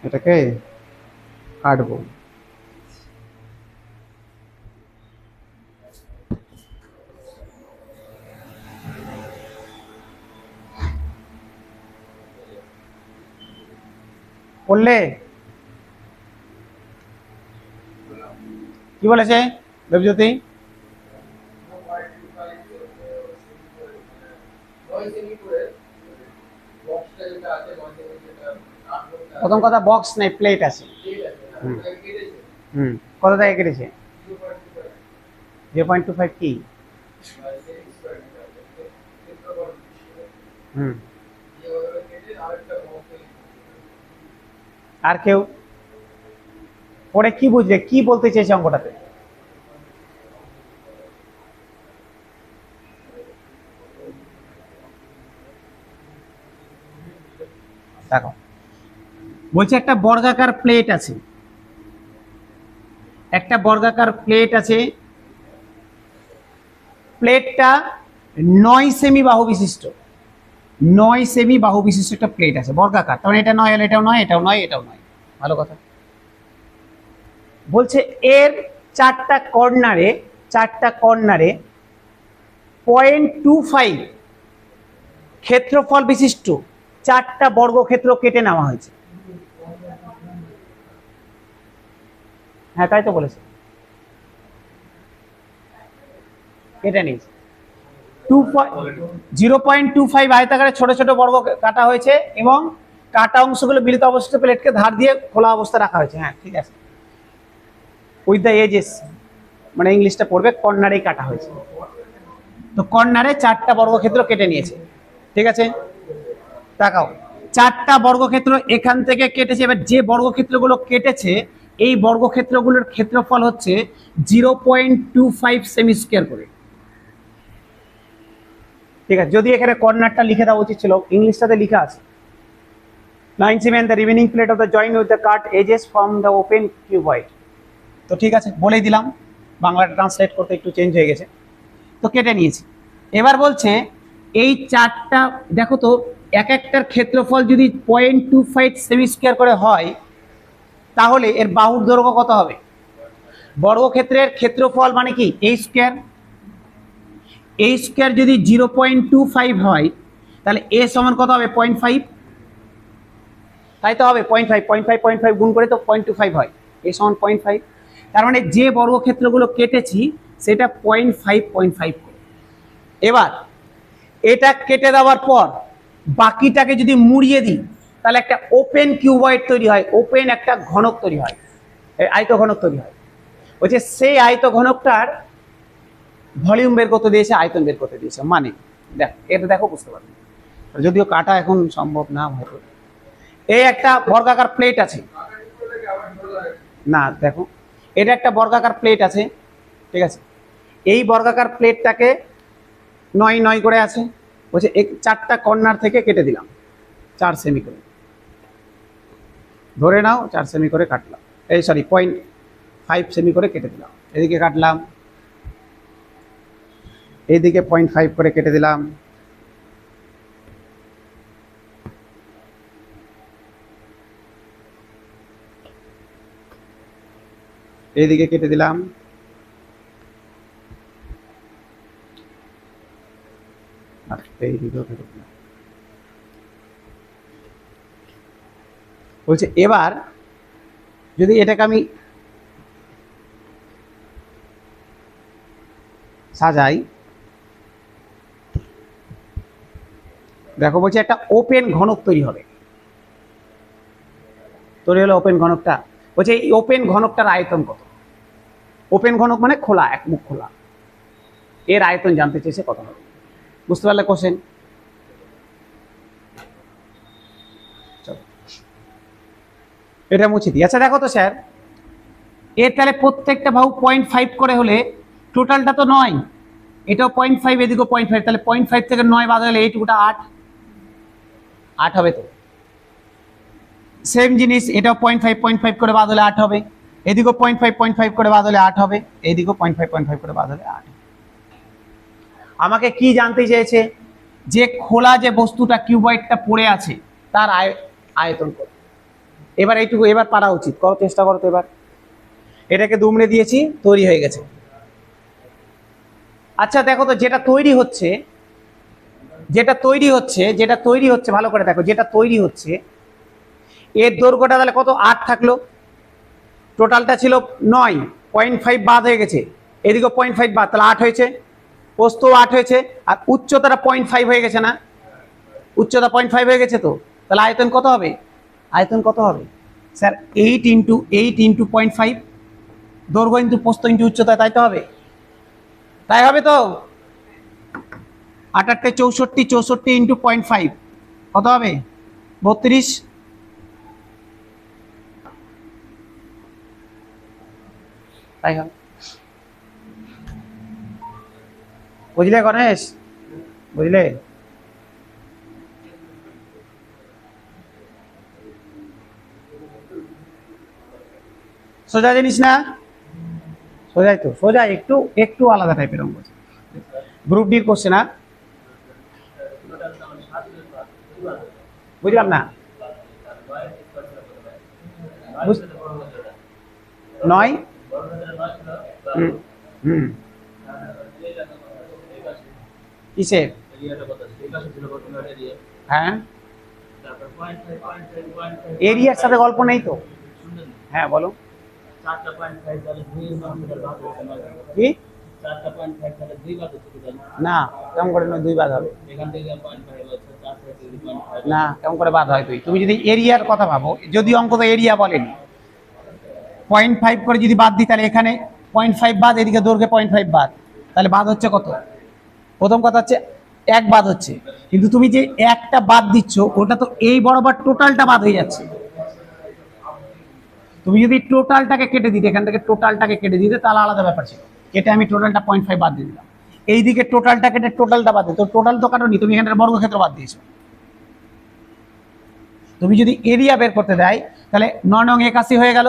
এটাকে কাটবো। পড়লে কি বলেছে দেবজ্যোতি? প্রথম কথা বক্স নাই, প্লেট আছে। কত টাকা কেটেছে? 0.25 কি? আর কেউ পরে কি বুঝবে, কি বলতে চেয়েছে অঙ্কটাতে? দেখো বলছে একটা বর্গাকার প্লেট আছে, একটা বর্গাকার প্লেট আছে, প্লেটটা 9 সেমি বাহু বিশিষ্ট, 9 সেমি বাহু বিশিষ্ট একটা প্লেট আছে বর্গাকার। তার মানে এটা নয়, এটাও নয়, এটাও নয়, এটাও নয়। ভালো কথা। বলছে এর চারটা কর্নারে 0.25 ক্ষেত্রফল বিশিষ্ট 4টা বর্গক্ষেত্র কেটে নেওয়া হয়েছে। হ্যাঁ তাই তো বলেছে, কেটে নিয়েছে। 0.25 আয়তাকারে ছোট ছোট বর্গ কাটা হয়েছে এবং কাটা অংশগুলো মিলিত অবস্থায় প্লেটকে ধার দিয়ে খোলা অবস্থা রাখা হয়েছে। হ্যাঁ ঠিক আছে, উইথ দ্য এজেস, মানে ইংলিশটা পড়বে, কর্নারেই কাটা হয়েছে। তো কর্নারে 4টা বর্গক্ষেত্র কেটে নিয়েছে, ঠিক আছে। তাকাও, 4টা বর্গক্ষেত্র এখান থেকে কেটেছে। এবার যে বর্গক্ষেত্রগুলো কেটেছে এই বর্গক্ষেত্রগুলোর ক্ষেত্রফল হচ্ছে 0.25 সেমি স্কয়ার করে, ঠিক আছে। যদি এখানে কর্নারটা লিখে দেওয়া উচিত ছিল, ইংলিশটাতে লেখা আছে 9 semi and the remaining plate of the joint with the cut edges from the open cuboid। তো ঠিক আছে, বলেই দিলাম, বাংলাটা ট্রান্সলেট করতে একটু চেঞ্জ হয়ে গেছে। তো কেটে নিয়েছি। এবার বলছে এই 4টা দেখো তো, এক একটার ক্ষেত্রফল যদি 0.25 সেমি স্কয়ার করে হয় তাহলে এর বাহুর দৈর্ঘ্য কত হবে? বর্গক্ষেত্রের ক্ষেত্রফল মানে কি a স্কয়ার, a স্কয়ার যদি 0.25 হয় তাহলে a সমান কত হবে? 0.5, তাই তো হবে 0.5 গুণ করে তো 0.25 হয়, a সমান 0.5। তার মানে যে বর্গক্ষেত্রগুলো কেটেছি সেটা 0.5 করে। এবার এটা কেটে দেওয়ার পর বাকিটাকে যদি মুড়িয়ে দিই তাহলে একটা ওপেন কিউবয়েড তৈরি হয়, ওপেন একটা ঘনক তৈরি হয়, আয়ত ঘনক তৈরি হয়। বলছে সেই আয়ত ঘনকটার ভলিউম বের করতে দিয়েছে, আয়তন বের করতে দিয়েছে। মানে দেখ, এটা দেখো বুঝতে পারবে, যদিও কাটা এখন সম্ভব না হয়তো। এই একটা বর্গাকার প্লেট আছে, না দেখো এটা একটা বর্গাকার প্লেট আছে, ঠিক আছে। এই বর্গাকার প্লেটটাকে 9 করে আছে। বলছে 4টা কর্নার থেকে কেটে দিলাম 4 সেমি করে, ধরে নাও 4 সেমি করে কাটলাম, এই সরি 0.5 সেমি করে কেটে দিলাম। এদিকে কাটলাম, এইদিকে 0.5 করে কেটে দিলাম, এইদিকে কেটে দিলাম, আর এইদিকেও কেটে দিলাম। বলছে এবার যদি এটাকে আমি সাজাই, দেখো বলছে একটা ওপেন ঘনক তৈরি হবে, তৈরি হলো ওপেন ঘনকটা। বলছে এই ওপেন ঘনকটার আয়তন কত? ওপেন ঘনক মানে খোলা, এক মুখ খোলা, এর আয়তন জানতে চেয়েছে কত হবে। বুঝতে পারলে কোশ্চেন? এটা মুছে দিই। আচ্ছা দেখো তো স্যার, এর তাহলে প্রত্যেকটা বাহু 0.5 করে হলে টোটালটা তো 9, এটাও 0.5, এদিকেও 0.5, তাহলে 0.5 থেকে 9 বাদ হলে এইটুকুটা 8 8 হবে তো। সেম জিনিস এটাও 0.5 করে বাদ হলে 8 হবে, এদিকেও 0.5 করে বাদ হলে 8 হবে, এইদিকেও 0.5 করে বাদ হলে 8 হবে। আমাকে কি জানতে চেয়েছে, যে খোলা যে বস্তুটা কিউবয়েডটা পড়ে আছে তার আয়তন কত। এবার এইটুকু এবার পারা উচিত, করো, চেষ্টা করো তো। এবার এটাকে দুমড়ে দিয়েছি, তৈরি হয়ে গেছে। আচ্ছা দেখো তো, যেটা তৈরি হচ্ছে ভালো করে দেখো, যেটা তৈরি হচ্ছে এর দৈর্ঘ্যটা তাহলে কত, 8 থাকলো, টোটালটা ছিল 9, 0.5 বাদ হয়ে গেছে, এদিকে 0.5 বাদ, তাহলে 8 হয়েছে, প্রস্থ 8 হয়েছে, আর উচ্চতাটা 0.5 হয়ে গেছে না, উচ্চতা 0.5 হয়ে গেছে তো, তাহলে আয়তন কত হবে, আয়তন কত হবে স্যার, 8 ইন্টু 0.5, দৈর্ঘ্য ইন্টু প্রস্থ ইন্টু উচ্চতা, তাই তো হবে, তাই হবে তো। 8 8 64, 64 ইন্টু 0.5 কত হবে, 32, তাই হবে। বুঝলে গণেশ, বুঝলে? সোজা জিনিস না, সোজাই তো, সোজা, একটু একটু আলাদা টাইপের অঙ্ক, গ্রুপ ডির কোশ্চেন। আর বুঝলাম না, 9, হুম হুম, কিসের, হ্যাঁ এরিয়ার সাথে গল্প নেই তো, হ্যাঁ বলো কি, না কেমন করে 2 বাদ হবে, না কেমন করে বাদ হয়, তুমি যদি এরিয়ার কথা ভাবো, যদি অঙ্ক তো এরিয়া বলেনি, 0.5 করে যদি বাদ দিই তাহলে এখানে 0.5 বাদ, এদিকে দৈর্ঘ্যে 0.5 বাদ, তাহলে বাদ হচ্ছে কত, প্রথম কথা হচ্ছে 1 বাদ হচ্ছে, কিন্তু তুমি যে একটা বাদ দিচ্ছ ওটা তো এই বরাবর টোটালটা বাদ হয়ে যাচ্ছে। তুমি যদি টোটালটাকে কেটে দিতে, এখান থেকে টোটালটাকে কেটে দিতে, তাহলে আলাদা ব্যাপার ছিল, কেটে আমি টোটালটা 0.5 বাদ দিয়ে দিলাম, এইদিকে টোটালটা কেটে টোটালটা বাদ দিই, তো টোটাল তো কাটোনি, তুমি এখানে বর্গক্ষেত্র বাদ দিয়েছো। তুমি যদি এরিয়া বের করতে দেয় তাহলে 9 নং 81 হয়ে গেল,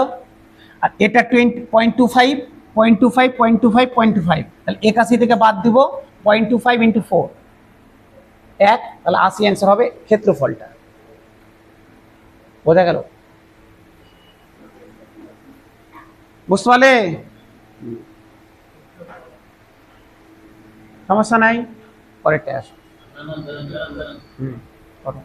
আর এটা 20.25, 0.25, 0.25, 0.25, তাহলে 81 থেকে বাদ দিব 0.25 ইন্টু 4, 1, তাহলে 80 অ্যান্সার হবে ক্ষেত্রফলটা। বোঝা গেল, বুঝতে পারলে? সমস্যা নাই, পরেরটা আসো। করো।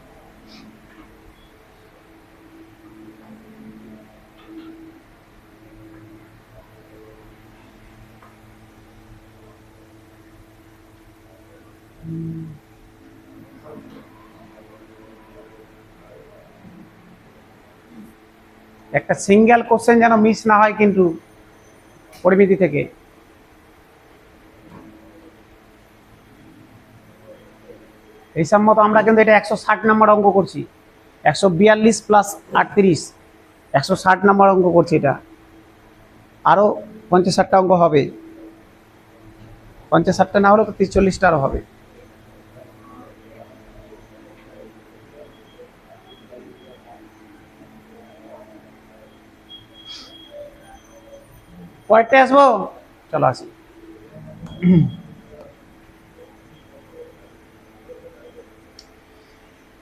একটা সিঙ্গেল কোশ্চেন যেন মিস না হয় কিন্তু পরিমিতি থেকে। হিসাব মতো আমরা কিন্তু এটা 160 নম্বর অঙ্ক করছি, 142 প্লাস 38, 160 নম্বর অঙ্ক করছি, এটা আরো 50-60টা অঙ্ক হবে, 50-60টা না হলে তো 30-40টা আরো হবে। পরেরটা আসবো, চলো আসি।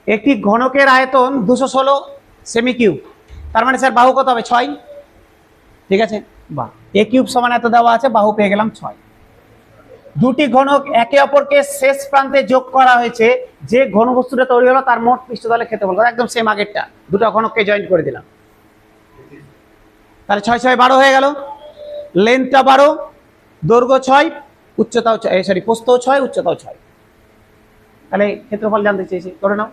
একটি ঘনকের আয়তন 216 সেমি কিউব, তার মানে স্যার বাহু কত হবে, 6, ঠিক আছে, বাহ, এ কিউব সমান এত দেওয়া আছে, বাহু পেয়ে গেলাম 6। দুটি ঘনক একে অপরকে শেষ প্রান্তে যোগ করা হয়েছে, যে ঘনবস্তুটা তৈরি হলো তার মোট পৃষ্ঠতলের ক্ষেত্রফল, একদম সেম আগেরটা, দুটো ঘনককে জয়েন্ট করে দিলাম, তাহলে 6 6 12 হয়ে গেল, লেন্থটা 12, দৈর্ঘ্য 6, উচ্চতাও 6, সরি প্রস্থও 6, উচ্চতাও 6, তাহলে ক্ষেত্রফল জানতে চেয়েছি, করে নাও,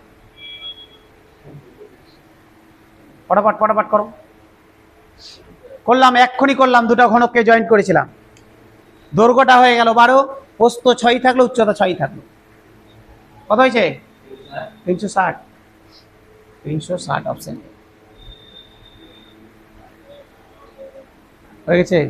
ফটাফট ফটাফট করো। করলাম, এক্ষুনি করলাম, দুটো ঘনককে জয়েন্ট করেছিলাম, দৈর্ঘ্যটা হয়ে গেল 12, প্রস্থ 6 থাকলো, উচ্চতা 6 থাকলো, কত হয়েছে, 360, 360 অপশন হয়ে গেছে।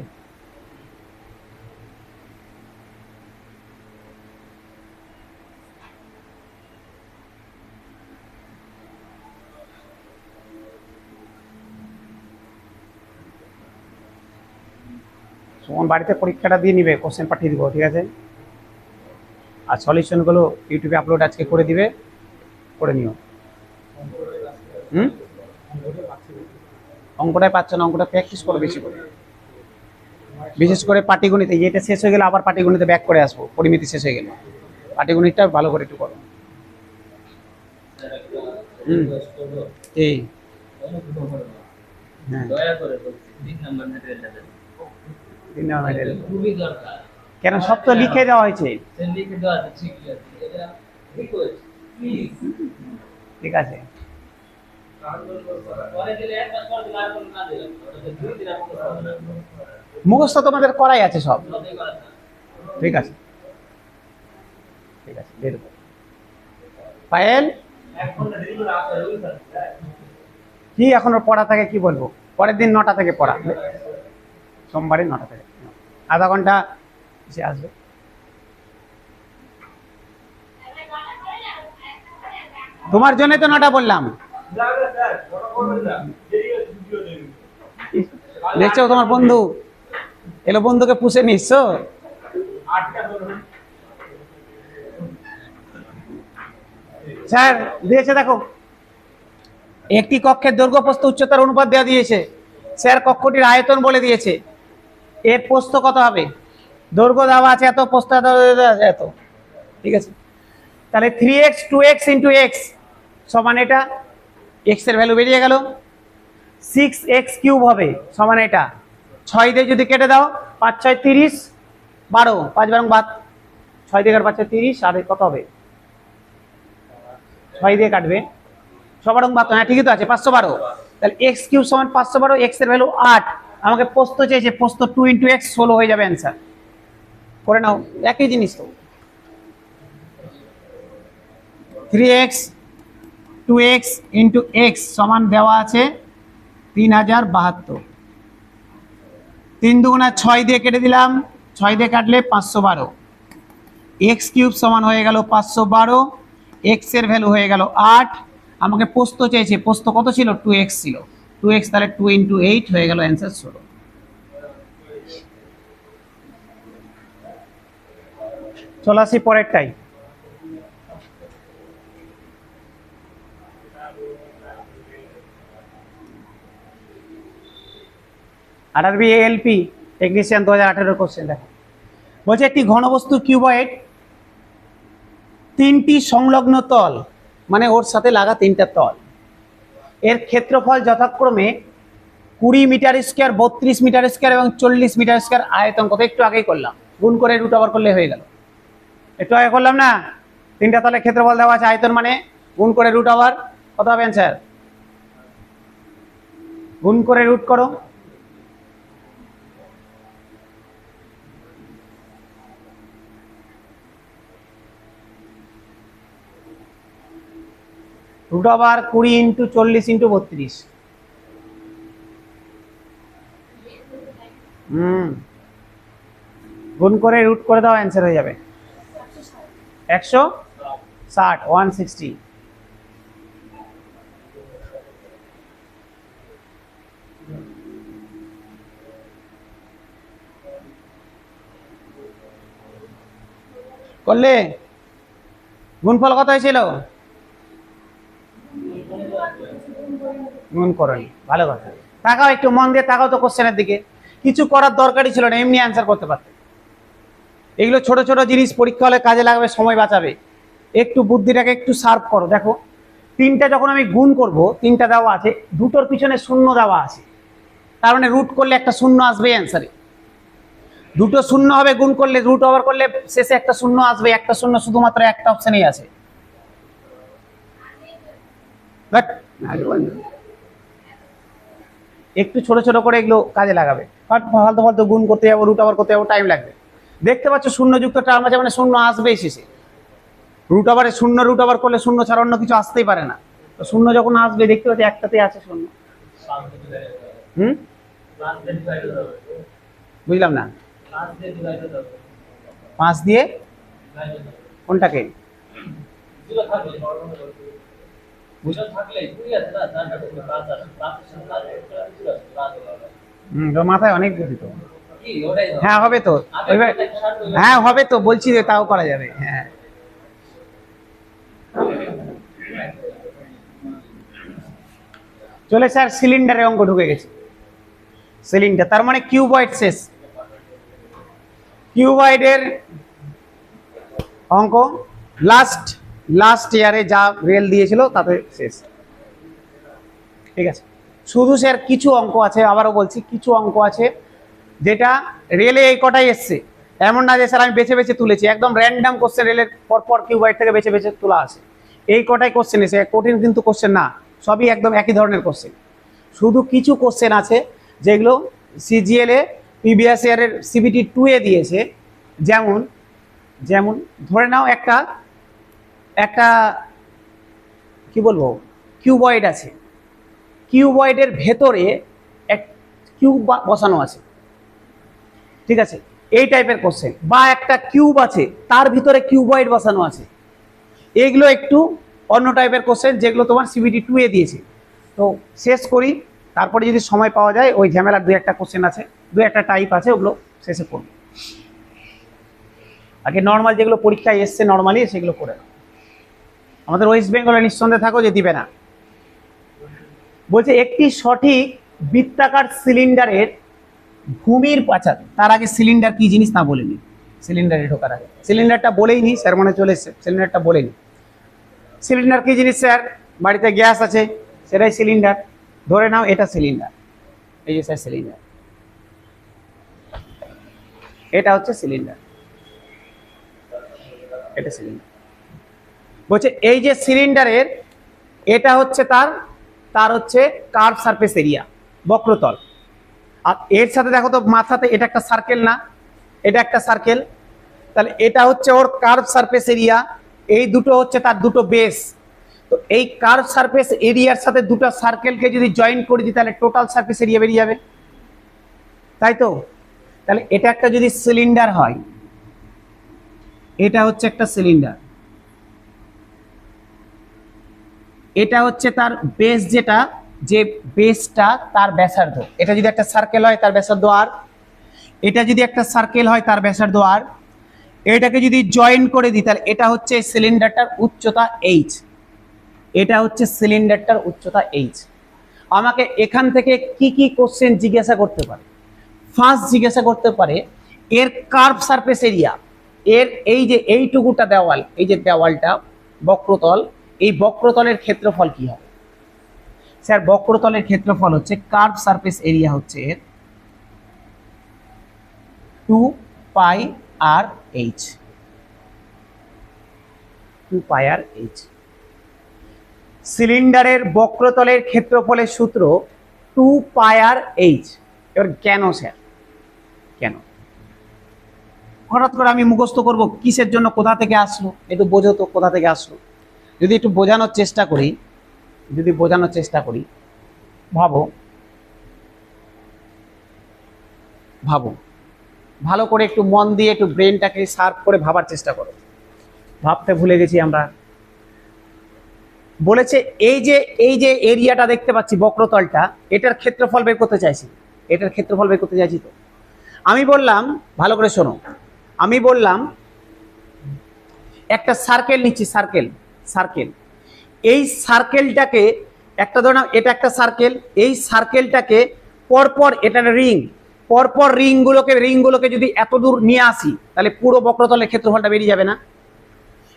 তোমার বাড়িতে পরীক্ষাটা দিয়ে নিবে, কোশ্চেন পাঠিয়ে দিব, ঠিক আছে? আর সলিউশনগুলো ইউটিউবে আপলোড আজকে করে দিবে, করে নিও। হুম, অঙ্কটাই পাচ্ছ না, অঙ্কটা প্র্যাকটিস করো বেশি করে, বিশেষ করে পাটিগণিতে। এটা শেষ হয়ে গেলে আবার পাটিগণিতে ব্যাক করে আসবো, পরিমিতি শেষ হয়ে গেলে পাটিগণিতটা ভালো করে একটু করো। হুম, এই হ্যাঁ, দয়া করে বলছি 3 নাম্বার ম্যাটেরিয়ালটা দেন। 3 নাম্বার ম্যাটেরিয়াল খুবই দরকার। কেন? সব তো লিখে দেওয়া হয়েছে। সে লিখে দেওয়া আছে ঠিকই আছে, এটা রিকোয়েস্ট প্লিজ। ঠিক আছে, পরে দিলে এক মাস পর দিলে আর কোনো না দিলাম, ওটা 2 দিন আপনি করবেন না। মুখস্থ তোমাদের করাই আছে সব। সবই করা আছে। ঠিক আছে, ঠিক আছে, দিয়ে দেবো। পায়েল এক ঘন্টা দেরি করে আসা হলো স্যার। কি এখনো পড়া থাকে, কি বলবো? পরের দিন 9টা থেকে পড়া, সোমবারে 9টা থেকে, আধা ঘন্টা সে আসবে। তোমার জন্য তো 9টা বললাম। দেখছো তোমার বন্ধু এলো, বন্ধুকে পুষে নিচ্ছ। স্যার দিয়েছে দেখো, একটি কক্ষের দৈর্ঘ্য প্রস্থ উচ্চতার অনুপাত দেওয়া দিয়েছে। স্যার কক্ষটির আয়তন বলে দিয়েছে, এর প্রস্থ কত হবে? দৈর্ঘ্য দেওয়া আছে এত, প্রস্থ এত, ঠিক আছে? তাহলে 3x 2x ইন্টু এক্স সমান এটা, এক্স এর ভ্যালু বেরিয়ে গেল। 6x কিউব হবে সমান এটা, 6 দিয়ে যদি কেটে দাও 5 6 30, 12, 5 বারং 12, 6 দিয়ে 5 30, আর কত হবে? 6 দিয়ে কাটবে 6 বারং 12, হ্যাঁ ঠিকই তো আছে, 512। তাহলে এক্স কিউব সমান 512, এক্স এর ভ্যালু 8, আমাকে প্রস্থ চেয়েছে, প্রস্থ 2 ইন্টু এক্স 16 হয়ে যাবে অ্যান্সার। করে নাও, একই জিনিস তো। 3x 2x ইন্টু এক্স সমান দেওয়া আছে 3072, 3 দুগুণা 6 দিয়ে কেটে দিলাম, 6 দিয়ে কাটলে 512, এক্স কিউব সমান হয়ে গেল 512, এক্স এর ভ্যালু হয়ে গেল 8, আমাকে প্রস্থ চেয়েছে, প্রস্থ কত ছিল? 2x ছিল, 2x, তাহলে 2 ইন্টু 8 হয়ে গেল অ্যান্সার 16। চলে আসি পরেরটাই। আরআরবি এএলপি টেকনিশিয়ান 2018 কোশ্চেন দেখো, বলছে একটি ঘনবস্তু কিউবয়েড 3টি সংলগ্ন তল, মানে ওর সাথে লাগা 3টা তল, এর ক্ষেত্রফল যথাক্রমে 20 মিটার স্কোয়ার, 32 মিটার স্কোয়ার এবং 40 মিটার স্কোয়ার। আয়তন কত? একটু আগেই করলাম, গুণ করে রুট ওভার করলে হয়ে গেল। একটু আগে করলাম না, 3টা তলের ক্ষেত্রফল দেওয়া আছে, আয়তন মানে গুণ করে রুট ওভার, কত হবে অ্যান্সার? গুণ করে রুট করো, রুট ওভার 20 ইন্টু 40 ইন্টু 32। গুণ করে রুট করে দাও, অ্যান্সার হয়ে যাবে 160, 160। করলে গুণফল কত হয়েছিল? গুণ করনি, ভালো কথা। তাকাও, একটু মন দিয়ে তাকাও তো কোশ্চেনের দিকে, কিছু করার দরকারই ছিল না, এমনি অ্যান্সার করতে পারতে। এগুলো ছোট ছোট জিনিস পরীক্ষা হলে কাজে লাগবে, সময় বাঁচাবে। একটু বুদ্ধিটাকে একটু শার্প করো। দেখো 3টা যখন আমি গুণ করব, 3টা দেওয়া আছে, দুটোর পিছনে শূন্য দেওয়া আছে, তার মানে রুট করলে একটা শূন্য আসবে অ্যান্সারে। দুটো শূন্য হবে গুণ করলে, রুট ওভার করলে শেষে একটা শূন্য আসবে, একটা শূন্য শুধুমাত্র একটা অপশনেই আছে। বাট একটু ছোট ছোট করে এগুলো কাজে লাগাবে, ফালতু ফালতু গুণ করতে যাবো, রুট ওভার করতে যাবো, টাইম লাগবে। দেখতে পাচ্ছ শূন্যযুক্ত টার্ম আছে, মানে শূন্য আসবেই শেষে। রুট ওভারে শূন্য, রুট ওভার করলে শূন্য ছাড়া অন্য কিছু আসতেই পারে না, তো শূন্য যখন আসবে দেখতে পাচ্ছি একটাতে আছে শূন্য। বুঝলাম না, 5 দিয়ে কোনটাকে? তোর মাথায় অনেক বুদ্ধি তো। কি ওটাই হবে। হ্যাঁ হবে তো, আপনি ওইবার একটা শার্ট ওইভাবে- হ্যাঁ হবে তো, বলছি যে তাও করা যাবে। হ্যাঁ চলে স্যার, সিলিন্ডারের অঙ্ক ঢুকে গেছে। সিলিন্ডার তার মানে কিউবয়েড শেষ। কিউবয়েডের অঙ্ক লাস্ট ইয়ারে যা রেল দিয়েছিল তাতে শেষ। ঠিক আছে, শুধু স্যার কিছু অঙ্ক আছে, আবারও বলছি কিছু অঙ্ক আছে যেটা রেলে এই কটাই এসছে, এমন না যে স্যার আমি বেছে বেছে তুলেছি, একদম র্যান্ডাম কোশ্চেন রেলের পরপর কিউবয়েড থেকে বেছে বেছে তোলা আছে। এই কটাই কোশ্চেন এসে, কঠিন কিন্তু কোশ্চেন না, সবই একদম একই ধরনের কোশ্চেন। শুধু কিছু কোশ্চেন আছে যেগুলো সিজিএল এ প্রিভিয়াস ইয়ারের সিবিটি 2 এ দিয়েছে। যেমন যেমন ধরে নাও একটা একটা কি বলবো, কিউবয়েড আছে, কিউবয়েডের ভেতরে এক কিউব বসানো আছে, ঠিক আছে, এই টাইপের কোশ্চেন। বা একটা কিউব আছে তার ভিতরে কিউবয়েড বসানো আছে, এইগুলো একটু অন্য টাইপের কোশ্চেন যেগুলো তোমার সিবিটি 2 এ দিয়েছে। তো শেষ করি, তারপরে যদি সময় পাওয়া যায় ওই ঝামেলার দু একটা কোশ্চেন আছে, দু একটা টাইপ আছে, ওগুলো শেষে করব। আগে নর্মাল যেগুলো পরীক্ষায় এসছে নর্মালি সেগুলো করে নাও। আমাদের ওয়েস্ট বেঙ্গলে নিঃসন্দেহে থাকো যে দিবে না। বলছে একটি সঠিক বৃত্তাকার সিলিন্ডারের ভূমির পাচার, তার আগে সিলিন্ডার কি জিনিস তা বলেনি, সিলিন্ডারে ঢোকার আগে সিলিন্ডারটা বলেই নি স্যার, মনে চলে এসছে সিলিন্ডারটা বলেনি। সিলিন্ডার কি জিনিস স্যার? বাড়িতে গ্যাস আছে সেটাই সিলিন্ডার। ধরে নাও এটা সিলিন্ডার, এই যে স্যার সিলিন্ডার, এটা হচ্ছে সিলিন্ডার, এটা সিলিন্ডার। বলছে এই যে সিলিন্ডারের এটা হচ্ছে তার হচ্ছে কার্ভ সারফেস এরিয়া, বক্রতল। আর এর সাথে দেখো তো মাথাতে এটা একটা সার্কেল না, এটা একটা সার্কেল, তাহলে এটা হচ্ছে ওর কার্ভ সারফেস এরিয়া, এই দুটো হচ্ছে তার দুটো বেস। তো এই কার্ভ সারফেস এরিয়ার সাথে দুটো সার্কেলকে যদি জয়েন করে দিই তাহলে টোটাল সারফেস এরিয়া বেরিয়ে যাবে, তাই তো? তাহলে এটা একটা যদি সিলিন্ডার হয়, এটা হচ্ছে একটা সিলিন্ডার, এটা হচ্ছে তার বেস, যেটা যে বেসটা তার ব্যাসার্ধ। এটা যদি একটা সার্কেল হয় তার ব্যাসার্ধ আর, এটা যদি একটা সার্কেল হয় তার ব্যাসার্ধ আর, এটাকে যদি জয়েন করে দিই তাহলে এটা হচ্ছে সিলিন্ডারটার উচ্চতা এইচ, এটা হচ্ছে সিলিন্ডারটার উচ্চতা এইচ। আমাকে এখান থেকে কি কি কোশ্চেন জিজ্ঞাসা করতে পারে? ফার্স্ট জিজ্ঞাসা করতে পারে এর কার্ভ সারফেস এরিয়া, এর এই যে এইটুকুটা দেওয়াল, এই যে দেওয়ালটা বক্রতল, এই বক্রতলের ক্ষেত্রফল কি হবে? স্যার বক্রতলের ক্ষেত্রফল হচ্ছে কার্ভ সারফেস এরিয়া হচ্ছে এর 2 পাই আর এইচ, 2 পাই আর এইচ। সিলিন্ডারের বক্রতলের ক্ষেত্রফলের সূত্র 2 পাই আর এইচ। এবার কেন স্যার, কেন হঠাৎ করে আমি মুখস্থ করব? কিসের জন্য, কোথা থেকে আসলো? একটু বোঝো তো কোথা থেকে আসলো। যদি একটু বোঝানোর চেষ্টা করি, ভাবো ভালো করে, একটু মন দিয়ে একটু ব্রেনটাকে শার্প করে ভাবার চেষ্টা করো। ভাবতে ভুলে গেছি আমরা। বলেছে এই যে এরিয়াটা দেখতে পাচ্ছি বক্রতলটা, এটার ক্ষেত্রফল বের করতে চাইছি, তো আমি বললাম, ভালো করে শোনো, আমি বললাম একটা সার্কেল নিচ্ছি, সার্কেল, এই সার্কেলটাকে একটা, ধরো এটা একটা সার্কেল, এই সার্কেলটাকে পরপর, এটা রিং, পরপর রিংগুলোকে যদি এত দূর নিয়ে আসি তাহলে পুরো বক্রতলের ক্ষেত্রফলটা বেরিয়ে যাবে না?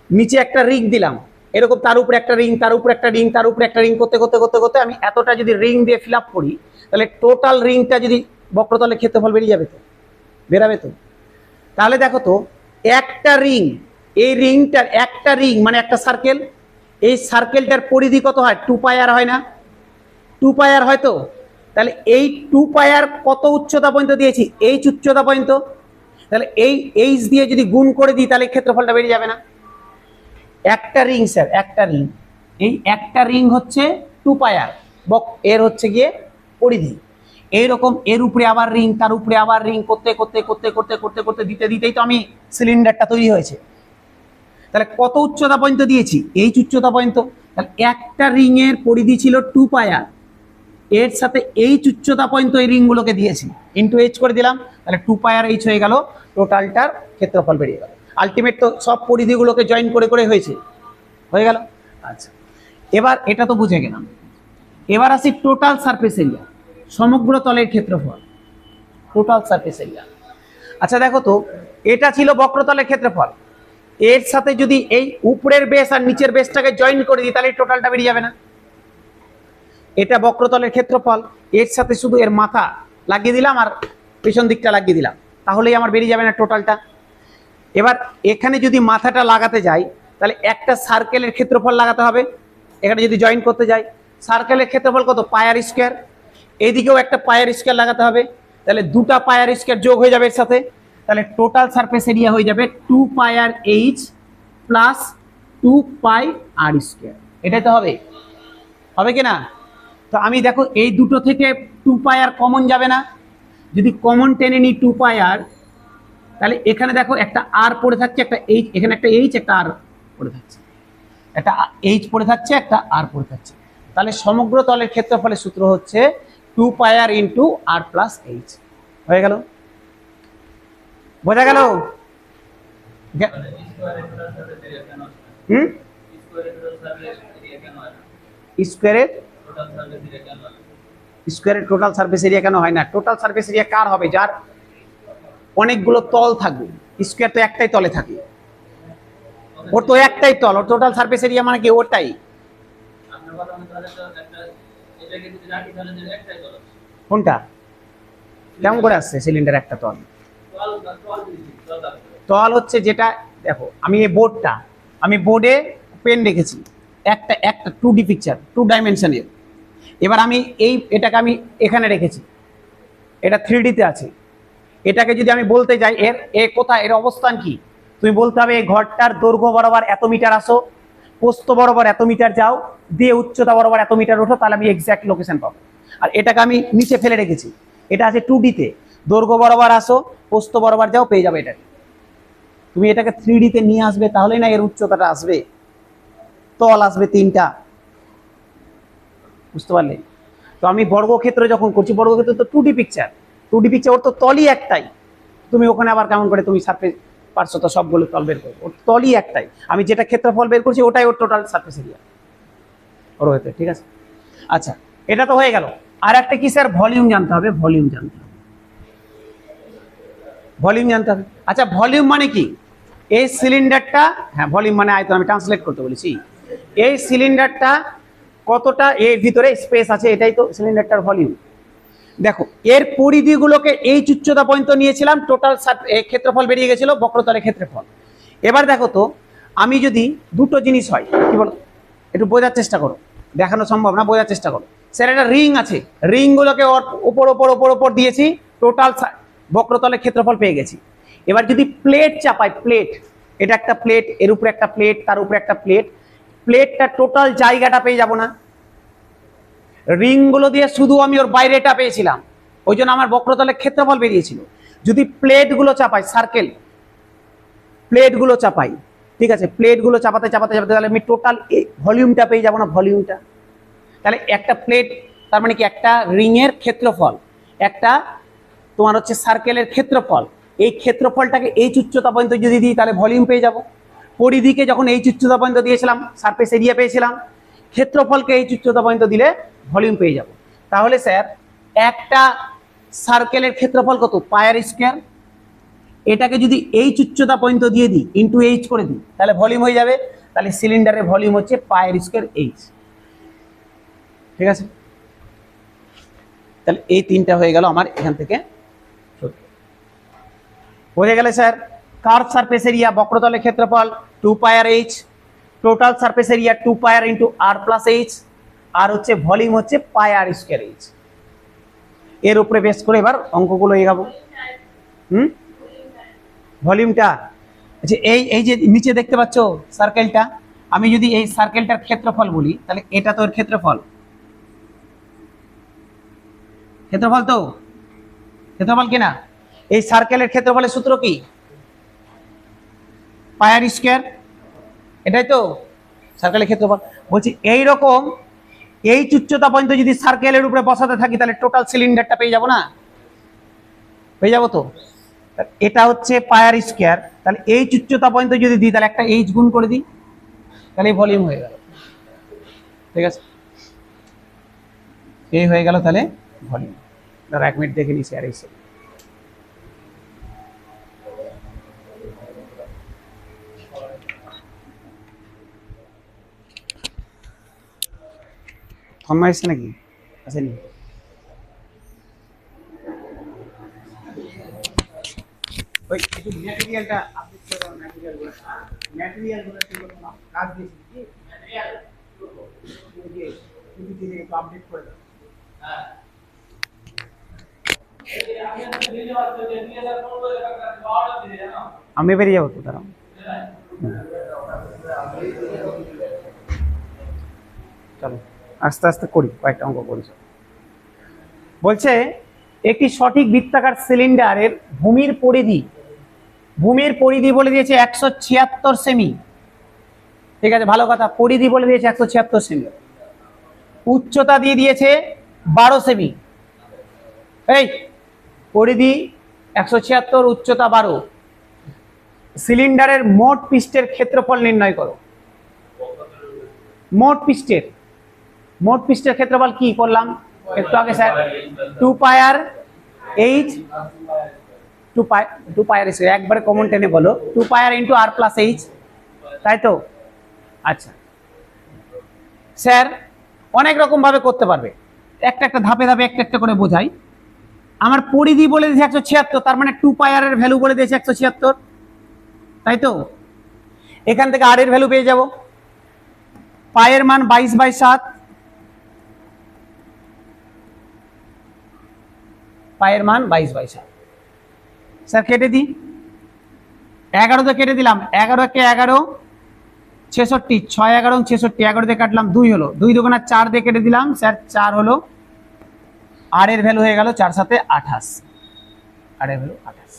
নিচে একটা রিং দিলাম, এরকম তার উপরে একটা রিং, তার উপরে একটা রিং, তার উপরে একটা রিং করতে করতে করতে করতে আমি এতটা যদি রিং দিয়ে ফিল আপ করি তাহলে টোটাল রিংটা যদি বক্রতলের ক্ষেত্রফল বেরিয়ে যাবে তো, বেরাবে তো। তাহলে দেখো তো একটা রিং, এই রিংটার একটা রিং মানে একটা সার্কেল, এই সার্কেলটার পরিধি কত হয়? 2 পাই আর হয় না? 2 পাই আর হয় তো। তাহলে এই 2 পাই আর কত উচ্চতা পর্যন্ত দিয়েছি? এইচ উচ্চতা পর্যন্ত। তাহলে এই এইচ দিয়ে যদি গুণ করে দিই তাহলে ক্ষেত্রফলটা বেরিয়ে যাবে না? একটা রিং স্যার, একটা রিং, এই একটা রিং হচ্ছে 2 পাই আর, এর হচ্ছে গিয়ে পরিধি। এইরকম এর উপরে আবার রিং, তার উপরে আবার রিং করতে করতে করতে করতে করতে করতে দিতে দিতেই তো আমি সিলিন্ডারটা তৈরি হয়েছে। তাহলে কত উচ্চতা পর্যন্ত দিয়েছি? এইচ উচ্চতা পর্যন্ত। তাহলে একটা রিং এর পরিধি ছিল 2 পাই আর, এর সাথে এইচ উচ্চতা পর্যন্ত এই রিংগুলোকে দিয়েছি, ইন্টু এইচ করে দিলাম, তাহলে 2 পাই আর এইচ হয়ে গেল, টোটালটার ক্ষেত্রফল বেরিয়ে গেল। আলটিমেট তো সব পরিধিগুলোকে জয়েন করে করে হয়েছে, হয়ে গেল। আচ্ছা, এবার এটা তো বুঝে গেলাম। এবার আসি টোটাল সারফেস এরিয়া, সমগ্র তলের ক্ষেত্রফল, টোটাল সারফেস এরিয়া। আচ্ছা দেখো তো, এটা ছিল বক্রতলের ক্ষেত্রফল, এর সাথে যদি এই উপরের বেস আর নিচের বেসটাকে জয়েন করে দিই তাহলে টোটালটা বেরিয়ে যাবে না? এটা বক্রতলের ক্ষেত্রফল, এর সাথে শুধু এর মাথা লাগিয়ে দিলাম আর পেছন দিকটা লাগিয়ে দিলাম, তাহলেই আমার বেরিয়ে যাবে না টোটালটা। এবার এখানে যদি মাথাটা লাগাতে যাই তাহলে একটা সার্কেলের ক্ষেত্রফল লাগাতে হবে, এখানে যদি জয়েন করতে যাই সার্কেলের ক্ষেত্রফল কত, পাই আর স্কোয়ার, এইদিকেও একটা পাই আর স্কোয়ার লাগাতে হবে, তাহলে দুটা পাই আর স্কোয়ার যোগ হয়ে যাবে এর সাথে, তাহলে টোটাল সারফেস এরিয়া হয়ে যাবে 2 পাই আর এইচ প্লাস 2 পাই আর স্কোয়ার। এটাই তো হবে, হবে কি না? তো আমি দেখো এই দুটো থেকে 2 পাই আর কমন যাবে না, যদি কমন টেনে নিই 2 পাই আর, তাহলে এখানে দেখো একটা আর পড়ে থাকছে, একটা এইচ, এখানে একটা এইচ একটা আর পড়ে থাকছে, একটা এইচ পড়ে থাকছে একটা আর পড়ে থাকছে, তাহলে সমগ্র তলের ক্ষেত্রফলের সূত্র হচ্ছে 2 পাই আর ইন্টু আর প্লাস এইচ। হয়ে গেল, বোঝা গেল? হুম, স্কোয়ারের টোটাল সারফেস এরিয়া কেন হয় না? টোটাল সারফেস এরিয়া কার হবে? যার অনেকগুলো তল থাকবে, স্কোয়ার তো একটাই তলে থাকে, ওর তো একটাই তল, ওর টোটাল সারফেস এরিয়া মানে কি ওটাই। কোনটা কেমন করে আসছে সিলিন্ডার একটা তল? তল হচ্ছে যেটা, দেখো আমি এই বোর্ডটা, আমি বোর্ডে পেন রেখেছি, একটা একটা 2D পিকচার, 2 ডাইমেনশনের। এবার আমি এটাকে আমি এখানে রেখেছি, এটা 3D-তে আছে। এটাকে যদি আমি বলতে যাই এর কোথায়, এর অবস্থান কি, তুমি বলতে হবে এই ঘরটার দৈর্ঘ্য বরাবর এত মিটার আসো, প্রস্থ বরাবর এত মিটার যাও, দিয়ে উচ্চতা বরাবর এত মিটার ওঠো, তাহলে আমি এক্স্যাক্ট লোকেশন পাবো। আর এটাকে আমি নিচে ফেলে রেখেছি, এটা আছে 2D-তে, দৈর্ঘ্য বরাবর আসো, প্রস্থ বরাবর যাও, পেয়ে যাবে এটাকে। তুমি এটাকে 3D-তে নিয়ে আসবে, তাহলেই না এর উচ্চতাটা আসবে, তল আসবে 3টা, বুঝতে পারলে? তো আমি বর্গক্ষেত্র যখন করছি, বর্গক্ষেত্র তো 2D পিকচার, 2D পিকচার, ওর তো তলই একটাই, তুমি ওখানে আবার কেমন করে তুমি সারফেস পারছো তো সবগুলো তল বের করবো, ওর তলই একটাই, আমি যেটা ক্ষেত্রফল বের করছি ওটাই ওর টোটাল সারফেস এরিয়া ওর হতে, ঠিক আছে? আচ্ছা, এটা তো হয়ে গেল। আর একটা কি স্যার, ভলিউম জানতে হবে, ভলিউম জানতে হবে, ভলিউম জানতে হবে। আচ্ছা, ভলিউম মানে কি? এই সিলিন্ডারটা, হ্যাঁ ভলিউম মানে আয়তন, আমি ট্রান্সলেট করতে বলেছি, এই সিলিন্ডারটা কতটা এর ভিতরে স্পেস আছে, এটাই তো সিলিন্ডারটার ভলিউম। দেখো এর পরিধিগুলোকে এই উচ্চতা পর্যন্ত নিয়েছিলাম, টোটাল ক্ষেত্রফল বেরিয়ে গেছিল বক্রতলের ক্ষেত্রফল। এবার দেখো তো, আমি যদি দুটো জিনিস হয়, কি বলো, একটু বোঝার চেষ্টা করো, দেখানো সম্ভব না, বোঝার চেষ্টা করো। স্যার একটা রিং আছে, রিংগুলোকে ওপর ওপর ওপর ওপর দিয়েছি, টোটাল বক্রতলের ক্ষেত্রফল পেয়ে গেছি। এবার যদি প্লেট চাপাই, প্লেট, এটা একটা প্লেট, এর উপরে একটা প্লেট, তার উপরে একটা প্লেট, প্লেটটা টোটাল জায়গাটা পেয়ে যাব না? রিংগুলো দিয়ে শুধু আমি ওর বাইরেটা পেয়েছিলাম, ওই জন্য আমার বক্রতলের ক্ষেত্রফল বেরিয়েছিল। যদি প্লেটগুলো চাপাই, সার্কেল প্লেটগুলো চাপাই, ঠিক আছে, প্লেটগুলো চাপাতে চাপাতে চাপাতে তাহলে আমি টোটাল ভলিউমটা পেয়ে যাবো না, ভলিউমটা। তাহলে একটা প্লেট তার মানে কি, একটা রিংয়ের ক্ষেত্রফল, একটা তোমার হচ্ছে সার্কেলের ক্ষেত্রফল, এই ক্ষেত্রফলটাকে এই উচ্চতা পর্যন্ত যদি দিই তাহলে ভলিউম পেয়ে যাব। পরিধিকে যখন এই উচ্চতা পর্যন্ত দিয়েছিলাম সারফেস এরিয়া পেয়েছিলাম, ক্ষেত্রফলকে এই উচ্চতা পর্যন্ত দিলে ভলিউম পেয়ে যাব। তাহলে স্যার একটা সার্কেলের ক্ষেত্রফল কত, পাই আর স্কোয়ার, এটাকে যদি এইচ উচ্চতা পর্যন্ত দিয়ে দিই, ইন্টু এইচ করে দিই, তাহলে ভলিউম হয়ে যাবে। তাহলে সিলিন্ডারের ভলিউম হচ্ছে পাই আর স্কোয়ার এইচ, ঠিক আছে? তাহলে এই তিনটা হয়ে গেল আমার এখান থেকে, বোঝা গেলে স্যার? কার্ভ সারফেস এরিয়া বক্রতলের ক্ষেত্রফল 2 পাই আর এইচ, টোটাল সারফেস এরিয়া 2 পাই আর ইন্টু আর প্লাস এইচ, আর হচ্ছে ভলিউম হচ্ছে পাই আর স্কোয়ার এইচ। এর উপরে বেস করে এবার অঙ্কগুলো এগাবো। ভলিউমটা, আচ্ছা এই যে নিচে দেখতে পাচ্ছ সার্কেলটা, আমি যদি এই সার্কেলটার ক্ষেত্রফল বলি তাহলে এটা তো এর ক্ষেত্রফল, ক্ষেত্রফল তো, ক্ষেত্রফল কিনা? এই সার্কেলের ক্ষেত্রফলের সূত্র কি, পাই আর স্কোয়ার, এটাই তো সার্কেলের ক্ষেত্রফল। বলছি এইরকম এইচ উচ্চতা পর্যন্ত যদি সার্কেলের উপরে বসাতে থাকি তাহলে টোটাল সিলিন্ডারটা পেয়ে যাবো না? পেয়ে যাবো তো? এটা হচ্ছে পায়ার স্কয়ার, তাহলে এইচ উচ্চতা পর্যন্ত যদি দিই তাহলে একটা এইচ গুণ করে দিই, তাহলে ভলিউম হয়ে গেল। ঠিক আছে, এই হয়ে গেল তাহলে ভলিউম। ধরো 1 মিনিট দেখে নিছি আর এসে থম্মা এসছে নাকি? আসেনি? ওই একটু ম্যাটেরিয়ালটা আপডেট করে দাও, ম্যাটেরিয়ালগুলো সেগুলো কাজ দিয়েছি কি ম্যাটেরিয়াল দিলে একটু আপডেট করে দাও। হ্যাঁ এই আমি একটা ভিডিও আছে যে 2015 এর একটা অর্ডার দিয়ে জানো আমি বেরিয়ে যাবো তো, দাঁড়াও। চলো আস্তে আস্তে করি, কয়েকটা অঙ্ক করি। বলছে একটি সঠিক বৃত্তাকার সিলিন্ডারের ভূমির পরিধি বলে দিয়েছে 176 সেমি। ঠিক আছে, ভালো কথা, পরিধি বলে দিয়েছে 176 সেমি, উচ্চতা দিয়ে দিয়েছে 12 সেমি। এই পরিধি 176, উচ্চতা 12, সিলিন্ডারের মোট পৃষ্ঠের ক্ষেত্রফল নির্ণয় করো। মোট পৃষ্ঠের ক্ষেত্রফল কি করলাম একটু আগে স্যার? 2 পায়ার এইচ, 2 পায়ার একবারে কমন টেনে বলো, 2 পায়ার ইন্টু আর প্লাস এইচ, তাই তো? আচ্ছা স্যার, অনেক রকম ভাবে করতে পারবে, একটা ধাপে ধাপে একটা করে বোঝাই। আমার পরিধি বলে দিয়েছে 176, তার মানে 2 পায়ারের ভ্যালু বলে দিয়েছে 176, তাই তো? এখান থেকে আর এর ভ্যালু পেয়ে যাব, পায়ের মান 22/7, পায়ের মান 22/7। স্যার কেটে দিই, 11 তো কেটে দিলাম, 11 কে 11 66, 6 11 66, 11 দিয়ে কাটলাম 2 হলো, 2 দুগুণা 4 দিয়ে কেটে দিলাম স্যার, 4 হলো। আর এর ভ্যালু হয়ে গেল 4 7 28, আর এর ভ্যালু 28।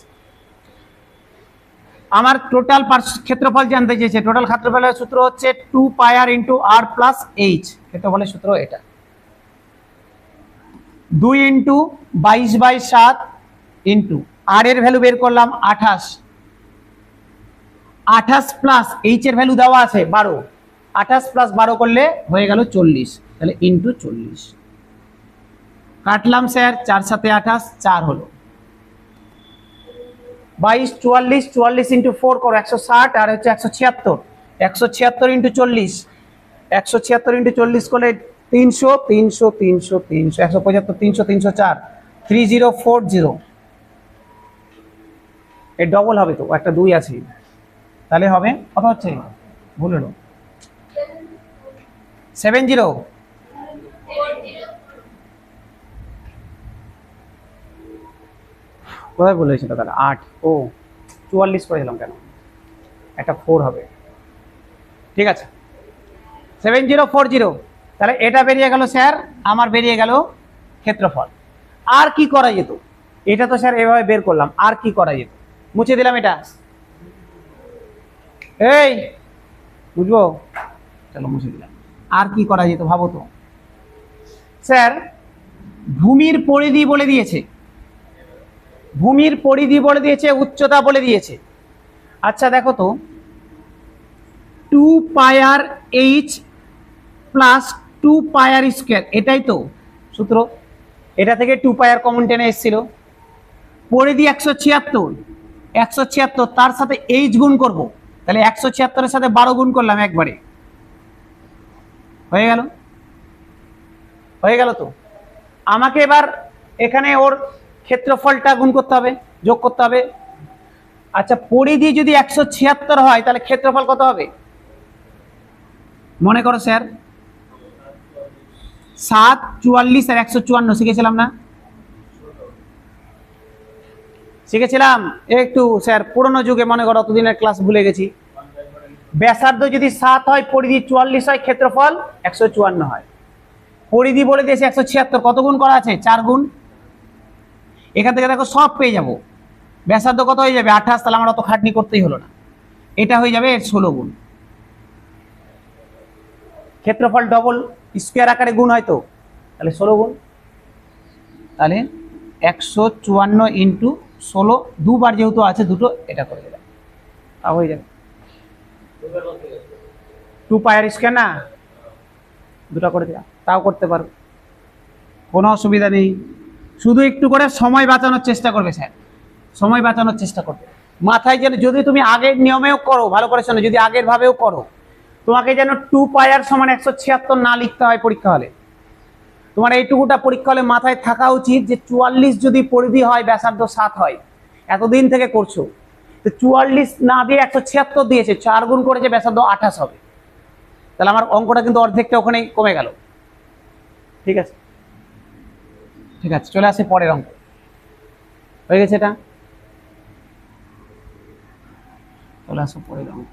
আমার টোটাল ক্ষেত্রফল জানতে চেয়েছে, টোটাল ক্ষেত্রফলের সূত্র হচ্ছে 2 পায়ার ইন্টু আর প্লাস এইচ, ক্ষেত্রফলের সূত্র এটা। 2 ইন্টু 22/7 ইন্টু আর এর ভ্যালু বের করলাম 28, 28 প্লাস এইচ এর ভ্যালু দেওয়া আছে 12, 28 প্লাস 12 করলে হয়ে গেল 40, তাহলে ইন্টু 40। কাটলাম স্যার, 4 7 28, 4 হলো। 22 44, 44 ইন্টু 4 করো 160, আর হচ্ছে 176, 176 ইন্টু 40, 176 ইন্টু 40 করলে 300, 300 300 300, 175 300 304, 3040। এর ডবল হবে তো, একটা 2 আছে, তাহলে হবে কত হচ্ছে? ভুল হলো, 70। কোথায় ভুল হয়েছিল তাহলে? 8, ও 44 করেছিলাম কেন, একটা 4 হবে। ঠিক আছে, 7040, তাহলে এটা বেরিয়ে গেল স্যার, আমার বেরিয়ে গেল ক্ষেত্রফল। আর কি করা যেত? এটা তো স্যার এভাবে বের করলাম, আর কি করা যেত? মুছে দিলাম এটা, এই বুঝবো, চলো মুছে দিলাম। আর কি করা যেত ভাবো তো? স্যার ভূমির পরিধি বলে দিয়েছে, উচ্চতা বলে দিয়েছে। আচ্ছা দেখো তো, 2 পায়ার এইচ প্লাস 2 পায়ার স্কয়ার, এটাই তো সূত্র। এটা থেকে 2 পায়ার কমন টেনে এসেছিল। পরিধি 176, তার সাথে এইচ গুণ করব, তাহলে 176 এর সাথে 12 গুণ করলাম একবারে, হয়ে গেল তো। আমাকে এবার এখানে ওর ক্ষেত্রফলটা গুণ করতে হবে, যোগ করতে হবে। আচ্ছা পরিধি যদি 176 হয় তাহলে ক্ষেত্রফল কত হবে মনে করো স্যার? 7 44 আর 154 শিখেছিলাম না? শিখেছিলাম একটু স্যার, পুরোনো যুগে, মনে করো অতদিনের ক্লাস ভুলে গেছি। ব্যাসার্ধ যদি 7 হয়, পরিধি 44 হয়, ক্ষেত্রফল 154 হয়। পরিধি বলে দিয়েছে 176, কত গুণ করা আছে? 4 গুণ। এখান থেকে দেখো সব পেয়ে যাব। ব্যাসার্ধ কত হয়ে যাবে? 28, তাহলে আমার অত খাটনি করতেই হলো না, এটা হয়ে যাবে 16 গুণ। ক্ষেত্রফল ডবল স্কোয়ার আকারে গুণ হয় তো, তাহলে 16 গুণ, তাহলে 154 ইন্টু 16, দুবার যেহেতু আছে দুটো এটা করে দিলাম, তা হয়ে যাবে। 2 পায়ের স্কোয়ার না, দুটো করে দিলাম, তাও করতে পারো, কোনো অসুবিধা নেই। শুধু একটু করে সময় বাঁচানোর চেষ্টা করবে স্যার, সময় বাঁচানোর চেষ্টা করবে। মাথায় যেন, যদি তুমি আগের নিয়মেও করো, ভালো করে শোনো, যদি আগের ভাবেও করো, তোমাকে যেন 2 পায়ার সমান 176 না লিখতে হয় পরীক্ষা হলে। তোমার এইটুকুটা পরীক্ষা হলে মাথায় থাকা উচিত যে 44 যদি পরিধি হয়, ব্যাসার্ধ 7 হয়, এতদিন থেকে করছো, তো 44 না দিয়ে 176 দিয়েছে, 4 গুণ করেছে, ব্যাসার্ধ 28 হবে, তাহলে আমার অঙ্কটা কিন্তু অর্ধেকটা ওখানেই কমে গেল। ঠিক আছে, ঠিক আছে, চলে আসে পরের অঙ্ক। হয়ে গেছে এটা, চলে আসো পরের অঙ্ক।